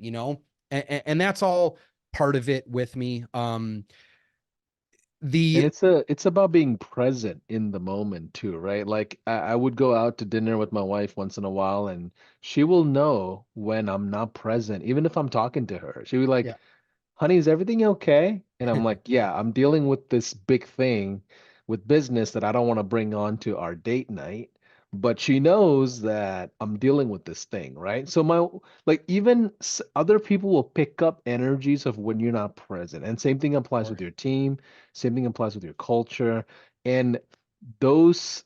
[SPEAKER 2] and that's all part of it with me.
[SPEAKER 1] And
[SPEAKER 2] The
[SPEAKER 1] it's about being present in the moment too, right? Like I would go out to dinner with my wife once in a while, and she will know when I'm not present, even if I'm talking to her. She would like,
[SPEAKER 2] Yeah.
[SPEAKER 1] honey, is everything okay? And I'm like, yeah, I'm dealing with this big thing with business that I don't want to bring on to our date night. But she knows that I'm dealing with this thing, right? So like even other people will pick up energies of when you're not present. And same thing applies with your team, same thing applies with your culture. And those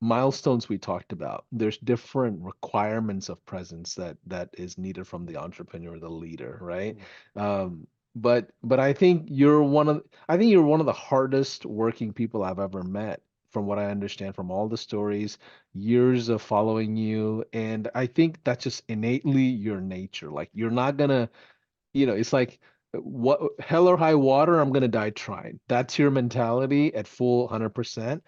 [SPEAKER 1] milestones we talked about, there's different requirements of presence that is needed from the entrepreneur, the leader, right? But I think you're one of the hardest working people I've ever met, from what I understand from all the stories, years of following you. And I think that's just innately your nature. Like you're not gonna, it's like what hell or high water, I'm gonna die trying. That's your mentality at full 100%.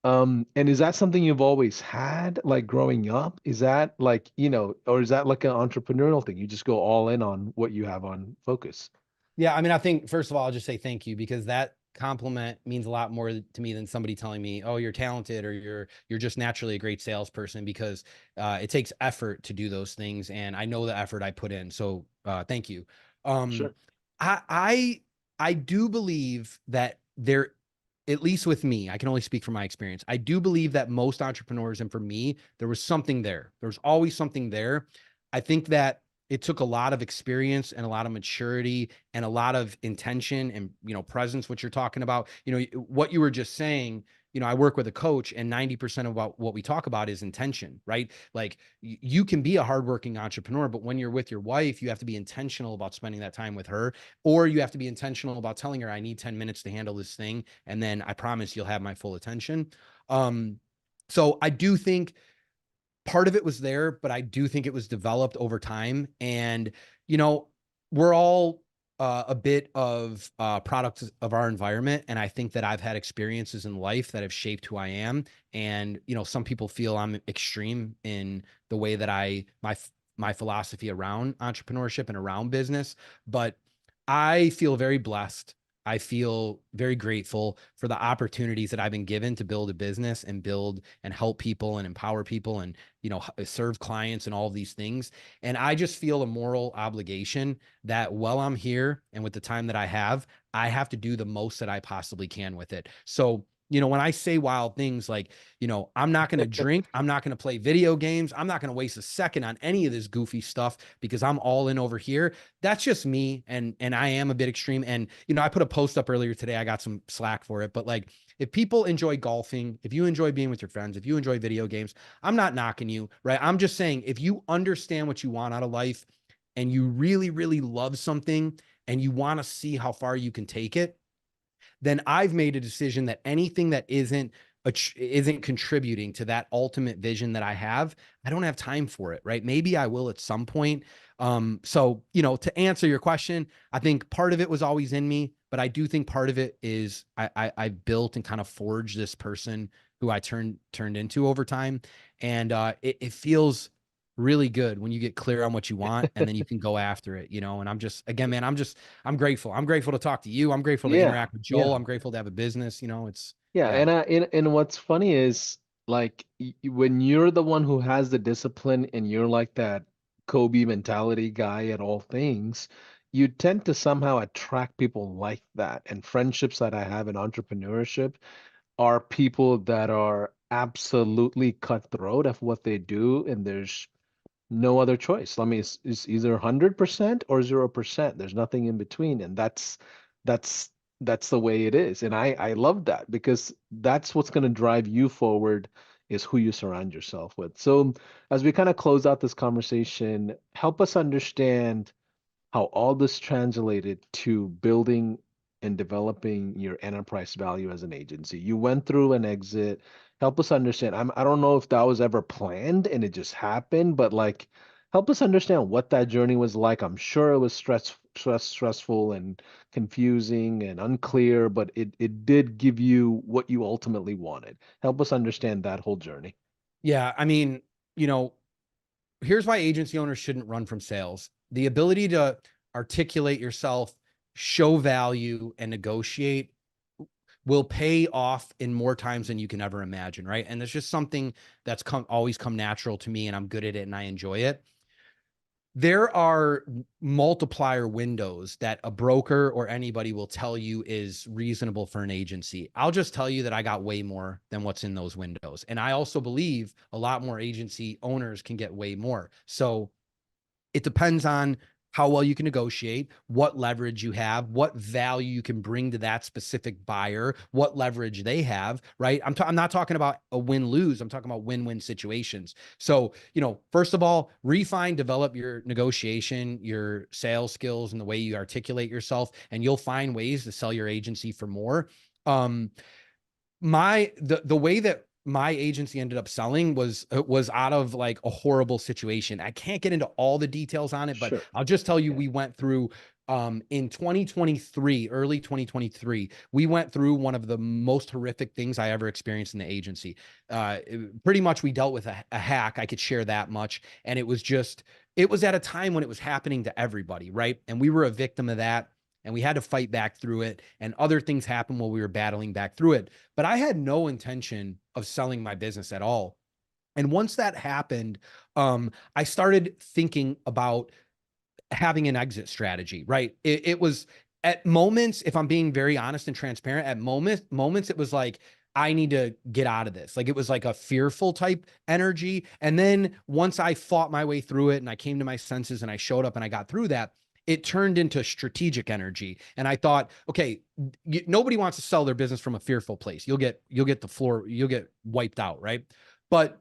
[SPEAKER 1] And is that something you've always had, like growing up? Is that like, or is that like an entrepreneurial thing? You just go all in on what you have on focus.
[SPEAKER 2] Yeah, I mean, I think first of all, I'll just say thank you, because that compliment means a lot more to me than somebody telling me, "Oh, you're talented," or "you're just naturally a great salesperson," because it takes effort to do those things, and I know the effort I put in. So, thank you. Um,
[SPEAKER 1] Sure.
[SPEAKER 2] I I I do believe that there, at least with me, I can only speak from my experience. I do believe that most entrepreneurs, and for me, there was something there. There was always something there. I think that it took a lot of experience and a lot of maturity and a lot of intention and presence, what you're talking about, what you were just saying. I work with a coach, and 90% of what we talk about is intention, right? Like you can be a hardworking entrepreneur, but when you're with your wife, you have to be intentional about spending that time with her, or you have to be intentional about telling her, I need 10 minutes to handle this thing, and then I promise you'll have my full attention. um so I do think part of it was there, but I do think it was developed over time. And, you know, we're all a bit of products of our environment. And I think that I've had experiences in life that have shaped who I am. And, some people feel I'm extreme in the way that my philosophy around entrepreneurship and around business, but I feel very blessed. I feel very grateful for the opportunities that I've been given to build a business and build and help people and empower people and serve clients and all of these things. And I just feel a moral obligation that while I'm here and with the time that I have to do the most that I possibly can with it. So, when I say wild things like, I'm not going to drink, I'm not going to play video games, I'm not going to waste a second on any of this goofy stuff because I'm all in over here. That's just me. And I am a bit extreme. And, I put a post up earlier today. I got some slack for it, but like, if people enjoy golfing, if you enjoy being with your friends, if you enjoy video games, I'm not knocking you, right? I'm just saying, if you understand what you want out of life and you really, really love something and you want to see how far you can take it, then I've made a decision that anything that isn't contributing to that ultimate vision that I have, I don't have time for it, right? Maybe I will at some point. So, to answer your question, I think part of it was always in me, but I do think part of it is I built and kind of forged this person who I turned into over time. And it feels really good when you get clear on what you want and then you can go after it, and I'm just, again, man, I'm grateful. I'm grateful to talk to you. I'm grateful to
[SPEAKER 1] Yeah.
[SPEAKER 2] interact with Joel.
[SPEAKER 1] Yeah.
[SPEAKER 2] I'm grateful to have a business. It's,
[SPEAKER 1] Yeah.
[SPEAKER 2] yeah.
[SPEAKER 1] And what's funny is like when you're the one who has the discipline and you're like that Kobe mentality guy at all things, you tend to somehow attract people like that. And friendships that I have in entrepreneurship are people that are absolutely cutthroat of what they do, and there's no other choice. I mean, it's either 100% or 0%. There's nothing in between, and that's that's the way it is. And I love that because that's what's going to drive you forward is who you surround yourself with. So as we kind of close out this conversation, help us understand how all this translated to building in developing your enterprise value as an agency? You went through an exit. Help us understand. I don't know if that was ever planned and it just happened, but like help us understand what that journey was like. I'm sure it was stressful and confusing and unclear, but it did give you what you ultimately wanted. Help us understand that whole journey.
[SPEAKER 2] Yeah, I mean, you know, here's why agency owners shouldn't run from sales. The ability to articulate yourself, show value, and negotiate will pay off in more times than you can ever imagine, right? And it's just something that's always come natural to me, and I'm good at it and I enjoy it. There are multiplier windows that a broker or anybody will tell you is reasonable for an agency. I'll just tell you that I got way more than what's in those windows. And I also believe a lot more agency owners can get way more. So it depends on how well you can negotiate, what leverage you have, what value you can bring to that specific buyer, what leverage they have, right? I'm not talking about a win-lose. I'm talking about win-win situations. So, first of all, refine, develop your negotiation, your sales skills, and the way you articulate yourself, and you'll find ways to sell your agency for more. Um, the way that my agency ended up selling was out of like a horrible situation. I can't get into all the details on it, but
[SPEAKER 1] Sure.
[SPEAKER 2] I'll just tell you
[SPEAKER 1] Yeah.
[SPEAKER 2] we went through in 2023, early 2023, we went through one of the most horrific things I ever experienced in the agency. Pretty much we dealt with a hack. I could share that much. And it was at a time when it was happening to everybody, right? And we were a victim of that. And we had to fight back through it. And other things happened while we were battling back through it. But I had no intention of selling my business at all. And once that happened, I started thinking about having an exit strategy, right? It was at moments, if I'm being very honest and transparent, at moments it was like, I need to get out of this. Like it was like a fearful type energy. And then once I fought my way through it and I came to my senses and I showed up and I got through that, it turned into strategic energy. And I thought, okay, nobody wants to sell their business from a fearful place. You'll get the floor, you'll get wiped out, right? But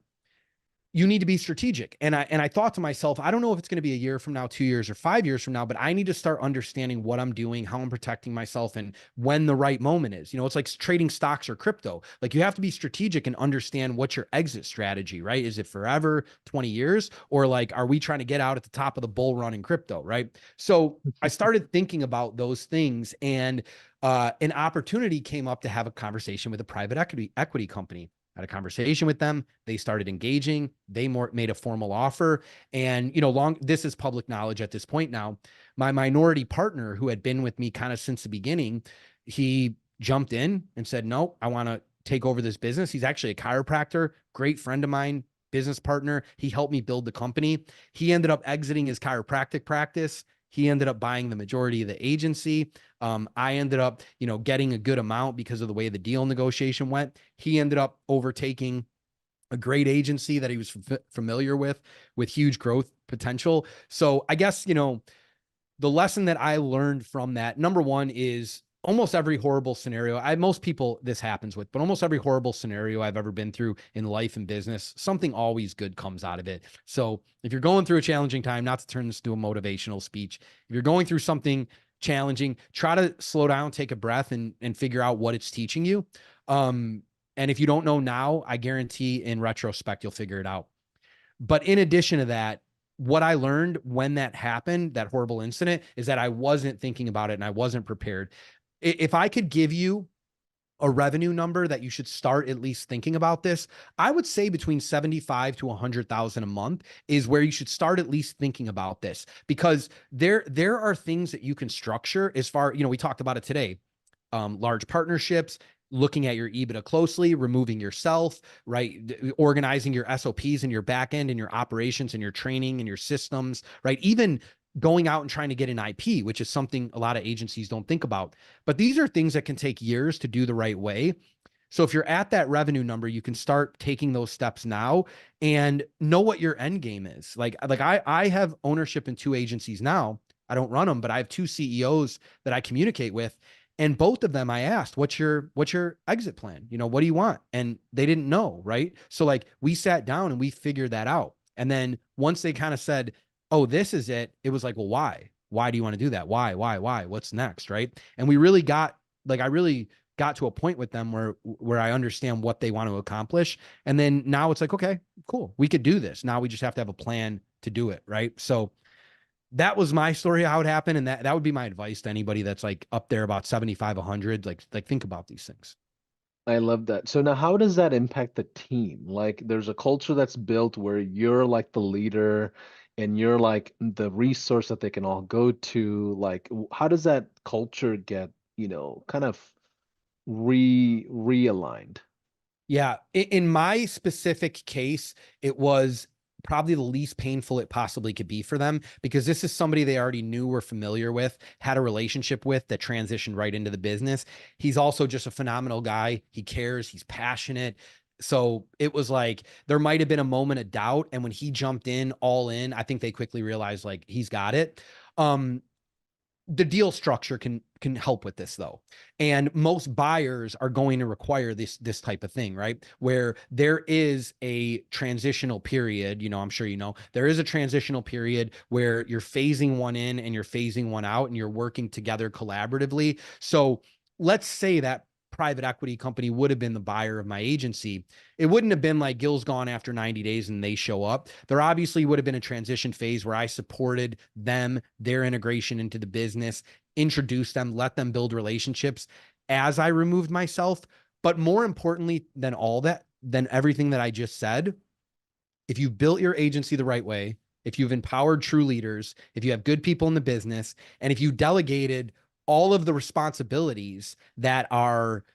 [SPEAKER 2] you need to be strategic. And I thought to myself, I don't know if it's going to be a year from now, 2 years, or 5 years from now, but I need to start understanding what I'm doing, how I'm protecting myself, and when the right moment is. It's like trading stocks or crypto. Like you have to be strategic and understand what's your exit strategy, right? Is it forever, 20 years? Or like, are we trying to get out at the top of the bull run in crypto, right? So I started thinking about those things, and an opportunity came up to have a conversation with a private equity company. Had a conversation with them. They started engaging. They made a formal offer. And, this is public knowledge at this point now. My minority partner, who had been with me kind of since the beginning, he jumped in and said, no, I want to take over this business. He's actually a chiropractor, great friend of mine, business partner. He helped me build the company. He ended up exiting his chiropractic practice. He ended up buying the majority of the agency. I ended up, getting a good amount because of the way the deal negotiation went. He ended up overtaking a great agency that he was familiar with huge growth potential. So I guess, the lesson that I learned from that, number one, is almost every horrible scenario, most people this happens with, but almost every horrible scenario I've ever been through in life and business, something always good comes out of it. So if you're going through a challenging time, not to turn this into a motivational speech, if you're going through something challenging, try to slow down, take a breath, and figure out what it's teaching you. And if you don't know now, I guarantee in retrospect, you'll figure it out. But in addition to that, what I learned when that happened, that horrible incident, is that I wasn't thinking about it and I wasn't prepared. If I could give you a revenue number that you should start at least thinking about this, I would say between 75 to 100,000 a month is where you should start at least thinking about this, because there are things that you can structure as far, we talked about it today. Large partnerships, looking at your EBITDA closely, removing yourself, right? Organizing your SOPs and your back end and your operations and your training and your systems, right? Even going out and trying to get an IP, which is something a lot of agencies don't think about. But these are things that can take years to do the right way. So if you're at that revenue number, you can start taking those steps now and know what your end game is. Like I have ownership in 2 agencies now. I don't run them, but I have 2 CEOs that I communicate with. And both of them I asked, what's your exit plan? What do you want? And they didn't know, right? So like we sat down and we figured that out. And then once they kind of said, oh, this is it, it was like, well, why? why do you want to do that? Why? What's next? Right. And we really got like, I really got to a point with them where I understand what they want to accomplish. And then now it's like, okay, cool. We could do this. Now we just have to have a plan to do it. Right. So that was my story, how it happened. And that would be my advice to anybody that's like up there about 75, 100. Like think about these things.
[SPEAKER 1] I love that. So now how does that impact the team? Like there's a culture that's built where you're like the leader and you're like the resource that they can all go to. Like how does that culture get, kind of realigned?
[SPEAKER 2] Yeah. In my specific case, it was probably the least painful it possibly could be for them because this is somebody they already knew, were familiar with, had a relationship with, that transitioned right into the business. He's also just a phenomenal guy. He cares, he's passionate. So it was like there might have been a moment of doubt. And when he jumped in all in, I think they quickly realized like he's got it. The deal structure can help with this though, and most buyers are going to require this type of thing, right, where there is a transitional period. I'm sure there is a transitional period where you're phasing one in and you're phasing one out and you're working together collaboratively. So let's say that private equity company would have been the buyer of my agency. It wouldn't have been like Gil's gone after 90 days and they show up. There obviously would have been a transition phase where I supported them, their integration into the business, introduced them, let them build relationships as I removed myself. But more importantly than all that, than everything that I just said, if you've built your agency the right way, if you've empowered true leaders, if you have good people in the business, and if you delegated all of the responsibilities that are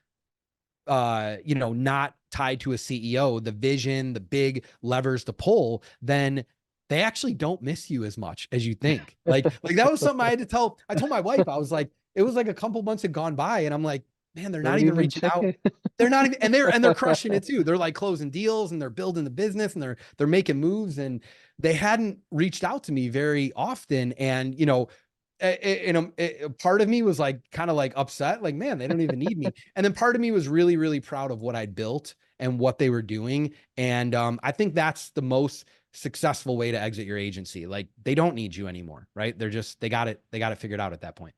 [SPEAKER 2] not tied to a CEO, the vision, the big levers to pull, then they actually don't miss you as much as you think. Like that was something I had to tell. I told my wife, I was like, it was like a couple months had gone by, and I'm like, man, they're
[SPEAKER 1] They
[SPEAKER 2] not
[SPEAKER 1] don't
[SPEAKER 2] even
[SPEAKER 1] even
[SPEAKER 2] reaching
[SPEAKER 1] check
[SPEAKER 2] out.
[SPEAKER 1] it.
[SPEAKER 2] They're not even, and they're crushing it too. They're like closing deals and they're building the business and they're making moves, and they hadn't reached out to me very often. And part of me was like kind of like upset, like, man, they don't even need me. And then part of me was really, really proud of what I'd built and what they were doing. And I think that's the most successful way to exit your agency. Like they don't need you anymore, right? They got it figured out at that point.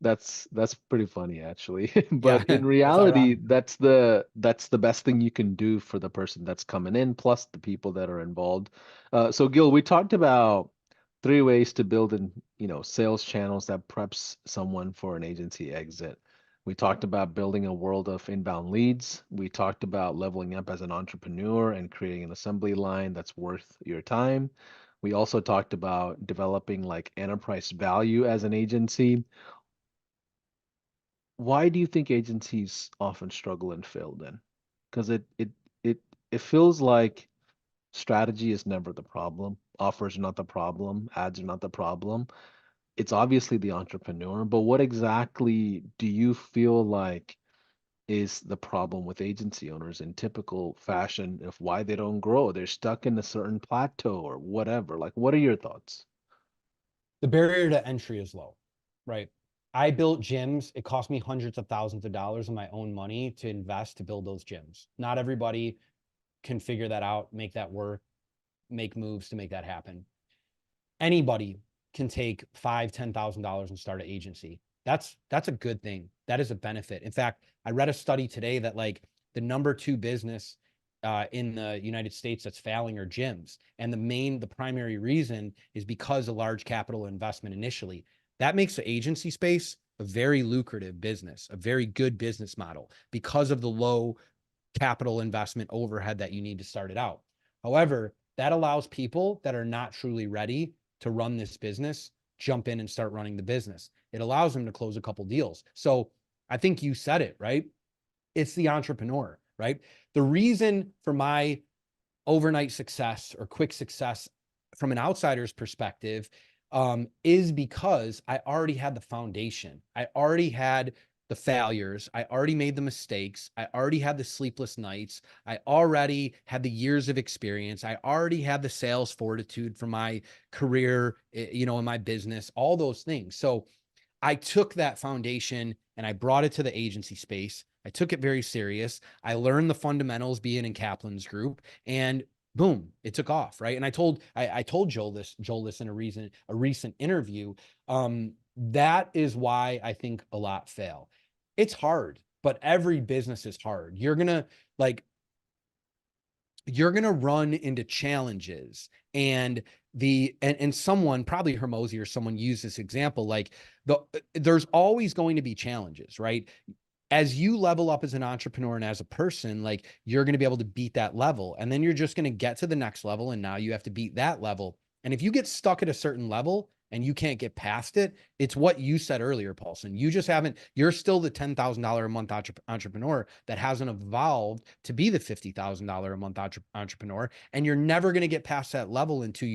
[SPEAKER 1] That's pretty funny actually.
[SPEAKER 2] Yeah.
[SPEAKER 1] But in
[SPEAKER 2] It's
[SPEAKER 1] reality,
[SPEAKER 2] ironic.
[SPEAKER 1] that's the best thing you can do for the person that's coming in, plus the people that are involved. So Gil, we talked about three ways to build sales channels that preps someone for an agency exit. We talked about building a world of inbound leads. We talked about leveling up as an entrepreneur and creating an assembly line that's worth your time. We also talked about developing like enterprise value as an agency. Why do you think agencies often struggle and fail then? Because it it feels like strategy is never the problem, offers are not the problem, ads are not the problem. It's obviously the entrepreneur, but what exactly do you feel like is the problem with agency owners in typical fashion of why they don't grow? They're stuck in a certain plateau or whatever. Like, what are your thoughts?
[SPEAKER 2] The barrier to entry is low, right? I built gyms. It cost me hundreds of thousands of dollars of my own money to invest to build those gyms. Not everybody can figure that out, make that work, make moves to make that happen. Anybody can take $5,000, $10,000 and start an agency. That's a good thing. That is a benefit. In fact, I read a study today that like the number two business in the United States that's failing are gyms, and the primary reason is because of large capital investment initially. That makes the agency space a very lucrative business, a very good business model because of the low capital investment overhead that you need to start it out. However, that allows people that are not truly ready to run this business jump in and start running the business. It allows them to close a couple deals. So I think you said it, right? It's the entrepreneur, right? The reason for my overnight success or quick success from an outsider's perspective is because I already had the foundation. I already had the failures. I already made the mistakes. I already had the sleepless nights. I already had the years of experience. I already had the sales fortitude from my career, in my business, all those things. So I took that foundation and I brought it to the agency space. I took it very serious. I learned the fundamentals being in Kaplan's group. And boom, it took off, right? And I told Joel this in a recent interview. That is why I think a lot fail. It's hard, but every business is hard. Like you're gonna run into challenges, and someone, probably Hermosi or someone, used this example, like there's always going to be challenges, right? As you level up as an entrepreneur and as a person, like you're going to be able to beat that level. And then you're just going to get to the next level. And now you have to beat that level. And if you get stuck at a certain level and you can't get past it, it's what you said earlier, Paulson. You just haven't, you're still the $10,000 a month entrepreneur that hasn't evolved to be the $50,000 a month entrepreneur. And you're never going to get past that level until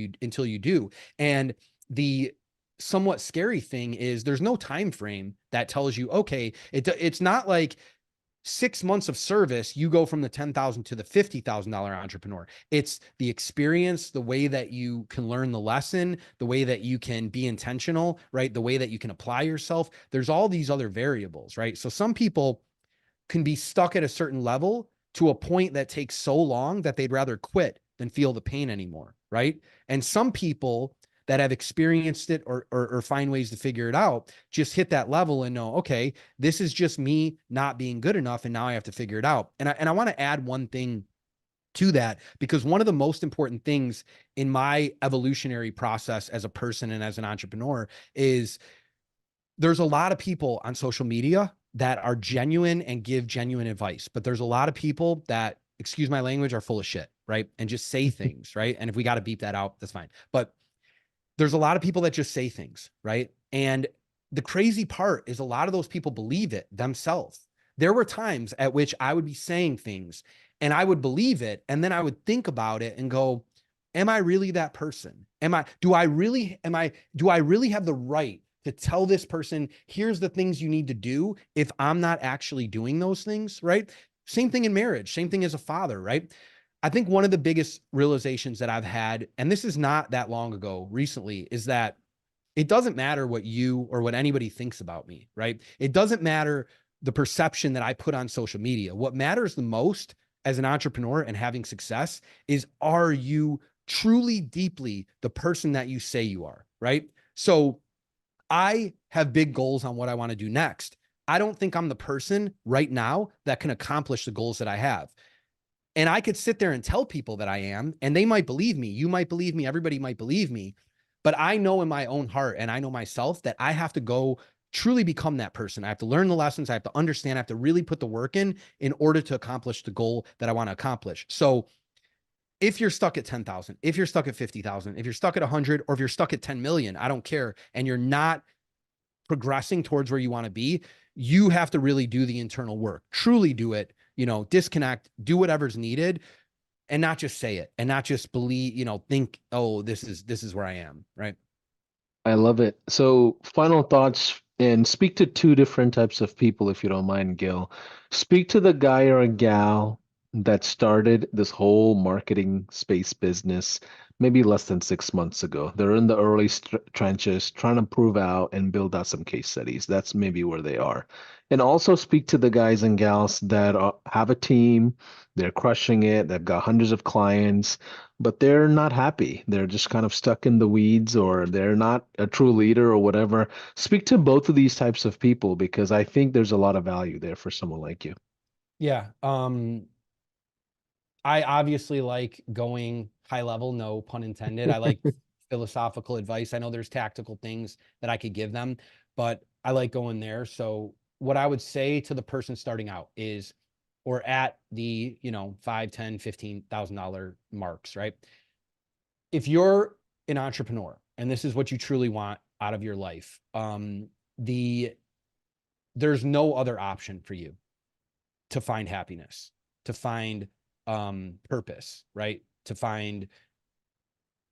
[SPEAKER 2] you do. And the somewhat scary thing is there's no time frame that tells you, okay, it's not like 6 months of service, you go from the 10,000 to the $50,000 entrepreneur. It's the experience, the way that you can learn the lesson, the way that you can be intentional, right? The way that you can apply yourself. There's all these other variables, right? So some people can be stuck at a certain level to a point that takes so long that they'd rather quit than feel the pain anymore, right? And some people that have experienced it or find ways to figure it out just hit that level and know, okay, this is just me not being good enough, and now I have to figure it out. And I want to add one thing to that, because one of the most important things in my evolutionary process as a person and as an entrepreneur is there's a lot of people on social media that are genuine and give genuine advice, but there's a lot of people that, excuse my language, are full of shit, right? And just say things, right? And if we got to beep that out, that's fine. But there's a lot of people that just say things, right? And the crazy part is a lot of those people believe it themselves. There were times at which I would be saying things and I would believe it, and then I would think about it and go, am I really that person? Do I really have the right to tell this person, here's the things you need to do, if I'm not actually doing those things, right? Same thing in marriage, same thing as a father, right? I think one of the biggest realizations that I've had, and this is not that long ago, recently, is that it doesn't matter what you or what anybody thinks about me, right? It doesn't matter the perception that I put on social media. What matters the most as an entrepreneur and having success is, are you truly, deeply the person that you say you are, right? So I have big goals on what I want to do next. I don't think I'm the person right now that can accomplish the goals that I have. And I could sit there and tell people that I am, and they might believe me. You might believe me. Everybody might believe me. But I know in my own heart, and I know myself, that I have to go truly become that person. I have to learn the lessons. I have to understand. I have to really put the work in order to accomplish the goal that I want to accomplish. So if you're stuck at 10,000, if you're stuck at 50,000, if you're stuck at 100, or if you're stuck at 10 million, I don't care, and you're not progressing towards where you want to be, you have to really do the internal work, truly do it, disconnect, do whatever's needed, and not just say it and not just believe, think, oh, this is where I am. Right.
[SPEAKER 1] I love it. So, final thoughts, and speak to two different types of people, if you don't mind, Gil. Speak to the guy or a gal that started this whole marketing space business maybe less than 6 months ago. They're in the early trenches trying to prove out and build out some case studies. That's maybe where they are. And also speak to the guys and gals that have a team, they're crushing it, they've got hundreds of clients, but they're not happy. They're just kind of stuck in the weeds, or they're not a true leader or whatever. Speak to both of these types of people, because I think there's a lot of value there for someone like you.
[SPEAKER 2] Yeah. I obviously like going high level, no pun intended. I like philosophical advice. I know there's tactical things that I could give them, but I like going there. So what I would say to the person starting out is, or at the, 5, 10, $15,000 marks, right? If you're an entrepreneur and this is what you truly want out of your life, there's no other option for you to find happiness, to find purpose, right? To find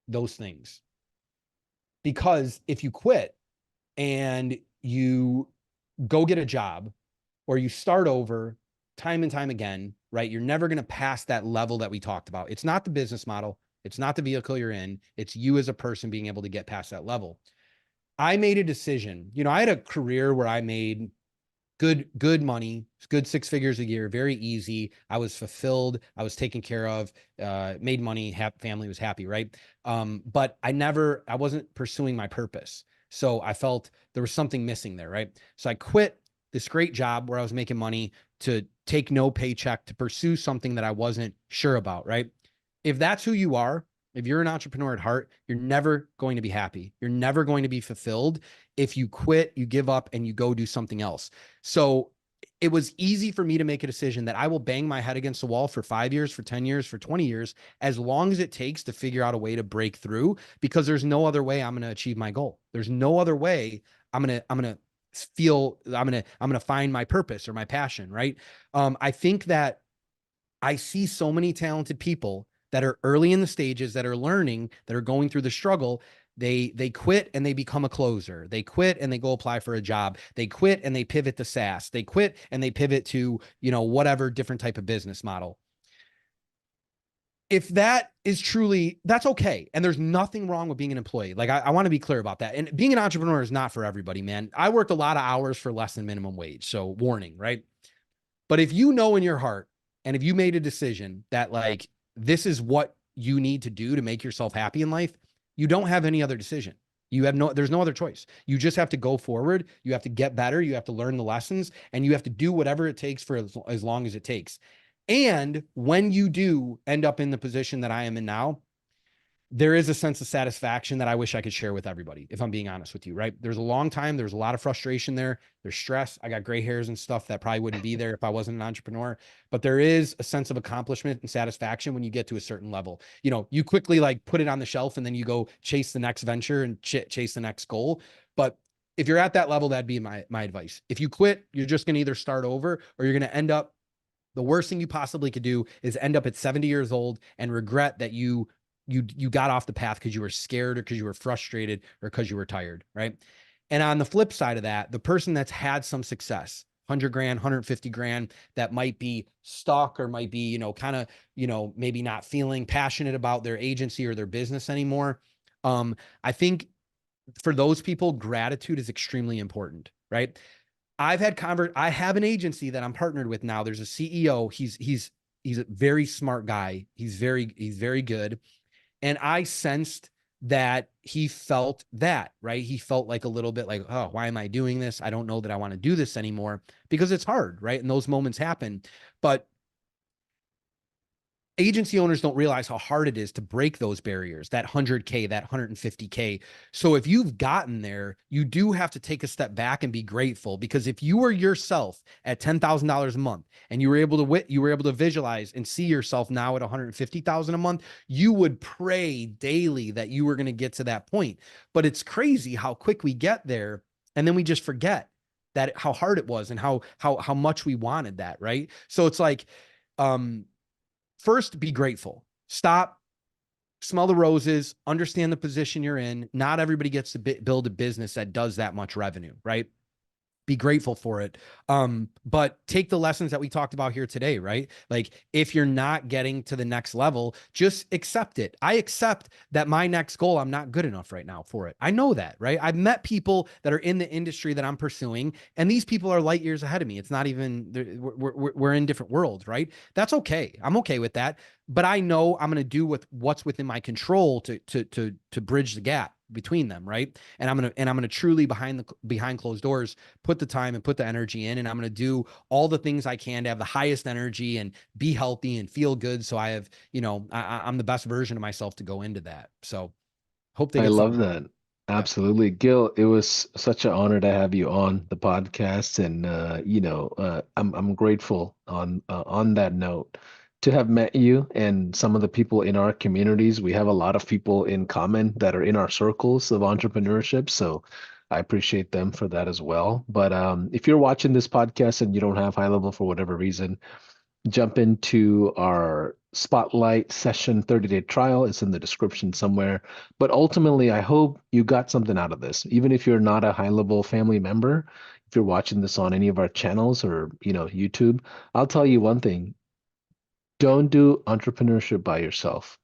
[SPEAKER 2] those things. Because if you quit and you go get a job, or you start over time and time again, right? You're never going to pass that level that we talked about. It's not the business model. It's not the vehicle you're in. It's you as a person being able to get past that level. I made a decision. I had a career where I made good money, good 6 figures a year, very easy. I was fulfilled. I was taken care of, made money, family was happy, right? But I wasn't pursuing my purpose. So I felt there was something missing there, right? So I quit this great job where I was making money to take no paycheck to pursue something that I wasn't sure about, right? If that's who you are, if you're an entrepreneur at heart, you're never going to be happy. You're never going to be fulfilled if you quit, you give up, and you go do something else. So it was easy for me to make a decision that I will bang my head against the wall for 5 years, for 10 years, for 20 years, as long as it takes to figure out a way to break through, because there's no other way I'm going to achieve my goal. There's no other way I'm going to find my purpose or my passion, right? I think that I see so many talented people that are early in the stages, that are learning, that are going through the struggle. They quit and they become a closer. They quit and they go apply for a job. They quit and they pivot to SaaS. They quit and they pivot to, whatever different type of business model. If that is truly, that's okay. And there's nothing wrong with being an employee. Like I want to be clear about that. And being an entrepreneur is not for everybody, man. I worked a lot of hours for less than minimum wage. So warning, right? But if you know in your heart, and if you made a decision that like, this is what you need to do to make yourself happy in life, you don't have any other decision. There's no other choice. You just have to go forward. You have to get better. You have to learn the lessons, and you have to do whatever it takes for as long as it takes. And when you do end up in the position that I am in now, there is a sense of satisfaction that I wish I could share with everybody, if I'm being honest with you, right? There's a long time. There's a lot of frustration there. There's stress. I got gray hairs and stuff that probably wouldn't be there if I wasn't an entrepreneur, but there is a sense of accomplishment and satisfaction when you get to a certain level. You quickly like put it on the shelf and then you go chase the next venture and chase the next goal. But if you're at that level, that'd be my advice. If you quit, you're just going to either start over, or you're going to end up, the worst thing you possibly could do is end up at 70 years old and regret that you got off the path because you were scared, or because you were frustrated, or because you were tired, right? And on the flip side of that, the person that's had some success, 100 grand, 150 grand, that might be stuck, or might be, kind of, maybe not feeling passionate about their agency or their business anymore. I think for those people, gratitude is extremely important, right? I have an agency that I'm partnered with now. There's a CEO. He's a very smart guy. He's very good. And I sensed that he felt that, right? He felt like a little bit like, oh, why am I doing this? I don't know that I want to do this anymore, because it's hard, right? And those moments happen. But agency owners don't realize how hard it is to break those barriers, that 100K, that 150K. So if you've gotten there, you do have to take a step back and be grateful, because if you were yourself at $10,000 a month and you were able to visualize and see yourself now at 150,000 a month, you would pray daily that you were going to get to that point. But it's crazy how quick we get there, and then we just forget that how hard it was and how much we wanted that, right? So it's like, first, be grateful. Stop, smell the roses, understand the position you're in. Not everybody gets to build a business that does that much revenue, right? Be grateful for it. But take the lessons that we talked about here today, right? Like, if you're not getting to the next level, just accept it. I accept that my next goal, I'm not good enough right now for it. I know that, right? I've met people that are in the industry that I'm pursuing, and these people are light years ahead of me. It's not even, we're in different worlds, right? That's okay. I'm okay with that. But I know I'm going to do what's within my control to bridge the gap between them, right? And I'm gonna truly behind closed doors put the time and put the energy in, and I'm gonna do all the things I can to have the highest energy and be healthy and feel good. So I have, I'm the best version of myself to go into that. So hope they
[SPEAKER 1] I
[SPEAKER 2] get
[SPEAKER 1] love
[SPEAKER 2] something.
[SPEAKER 1] that.
[SPEAKER 2] Yeah.
[SPEAKER 1] Absolutely. Gil, it was such an honor to have you on the podcast. And I'm grateful on that note to have met you and some of the people in our communities. We have a lot of people in common that are in our circles of entrepreneurship. So I appreciate them for that as well. But if you're watching this podcast and you don't have high level for whatever reason, jump into our spotlight session 30-day trial. It's in the description somewhere. But ultimately, I hope you got something out of this. Even if you're not a high level family member, if you're watching this on any of our channels or YouTube, I'll tell you one thing. Don't do entrepreneurship by yourself.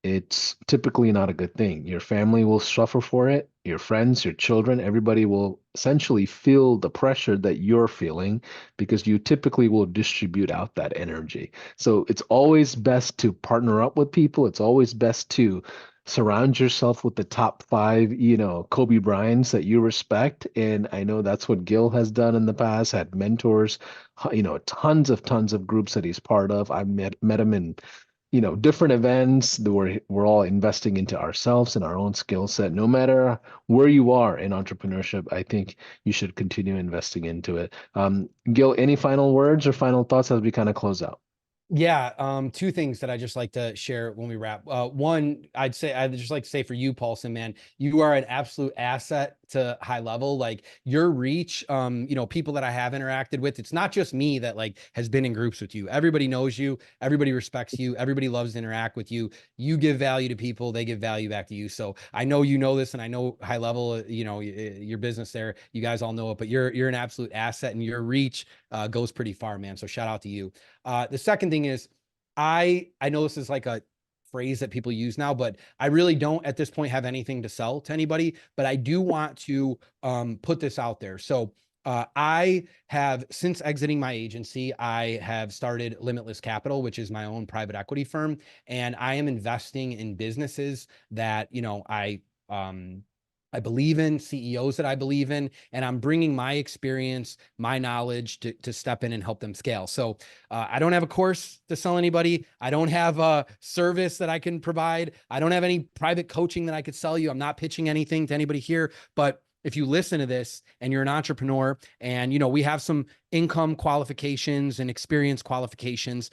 [SPEAKER 1] It's typically not a good thing. Your family will suffer for it. your friends, your children, everybody will essentially feel the pressure that you're feeling because you typically will distribute out that energy. So it's always best to partner up with people. It's always best to surround yourself with the top five, Kobe Bryants that you respect. And I know that's what Gil has done in the past, had mentors, tons of groups that he's part of. I've met him in different events that we're all investing into ourselves and our own skill set. No matter where you are in entrepreneurship, I think you should continue investing into it. Gil, any final words or final thoughts as we kind of close out?
[SPEAKER 2] Yeah, two things that I just like to share when we wrap. One, I'd just like to say for you, Paulson, man, you are an absolute asset to high level. Like your reach, people that I have interacted with, it's not just me that like has been in groups with you. Everybody knows you, everybody respects you, everybody loves to interact with you. You give value to people, they give value back to you. So I know you know this, and I know high level, your business there, you guys all know it, but you're an absolute asset, and your reach goes pretty far, man. So shout out to you. The second thing is, I know this is like a phrase that people use now, but I really don't at this point have anything to sell to anybody. But I do want to put this out there. So I have, since exiting my agency, I have started Limitless Capital, which is my own private equity firm, and I am investing in businesses that I believe in, CEOs that I believe in, and I'm bringing my experience, my knowledge to step in and help them scale. So I don't have a course to sell anybody. I don't have a service that I can provide. I don't have any private coaching that I could sell you. I'm not pitching anything to anybody here, but if you listen to this and you're an entrepreneur, and we have some income qualifications and experience qualifications,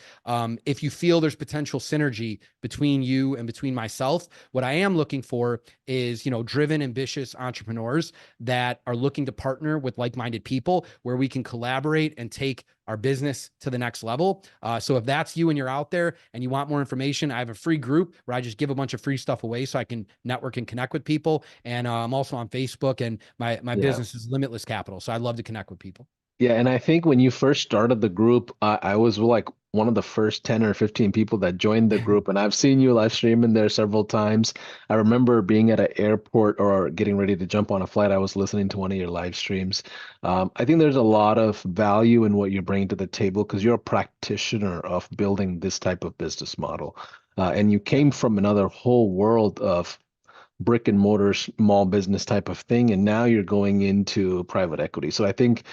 [SPEAKER 2] if you feel there's potential synergy between you and between myself, what I am looking for is driven, ambitious entrepreneurs that are looking to partner with like-minded people where we can collaborate and take our business to the next level. So if that's you and you're out there and you want more information, I have a free group where I just give a bunch of free stuff away so I can network and connect with people. And I'm also on Facebook, and my
[SPEAKER 1] Yeah.
[SPEAKER 2] business is Limitless Capital. So I'd love to connect with people.
[SPEAKER 1] Yeah, and I think when you first started the group, I was like one of the first 10 or 15 people that joined the group, and I've seen you live stream in there several times. I remember being at an airport or getting ready to jump on a flight. I was listening to one of your live streams. I think there's a lot of value in what you bring to the table because you're a practitioner of building this type of business model. And you
[SPEAKER 2] Yep.
[SPEAKER 1] came from another whole world of brick and mortar small business type of thing, and now you're going into private equity. So I think,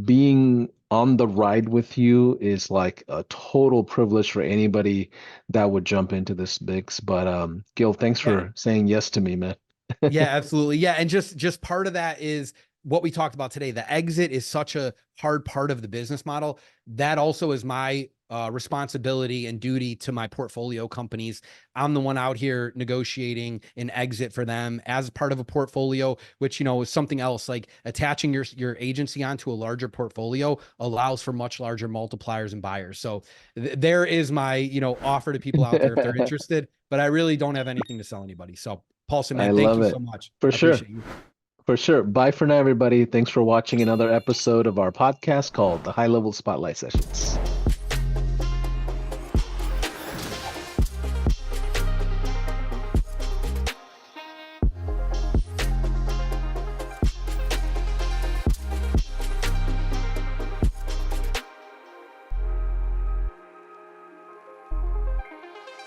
[SPEAKER 1] being on the ride with you is like a total privilege for anybody that would jump into this mix. But Gil, thanks
[SPEAKER 2] Yeah.
[SPEAKER 1] for saying yes to me, man.
[SPEAKER 2] Yeah, absolutely. Yeah, and just part of that is what we talked about today. The exit is such a hard part of the business model. That also is my responsibility and duty to my portfolio companies. I'm the one out here negotiating an exit for them as part of a portfolio, which is something else. Like attaching your agency onto a larger portfolio allows for much larger multipliers and buyers. So there is my offer to people out there if they're interested. But I really don't have anything to sell anybody. So Paulson,
[SPEAKER 1] I
[SPEAKER 2] man, thank
[SPEAKER 1] love
[SPEAKER 2] you so
[SPEAKER 1] it.
[SPEAKER 2] much.
[SPEAKER 1] For
[SPEAKER 2] I
[SPEAKER 1] sure.
[SPEAKER 2] appreciate you.
[SPEAKER 1] For sure. Bye for now, everybody. Thanks for watching another episode of our podcast called the High Level Spotlight Sessions.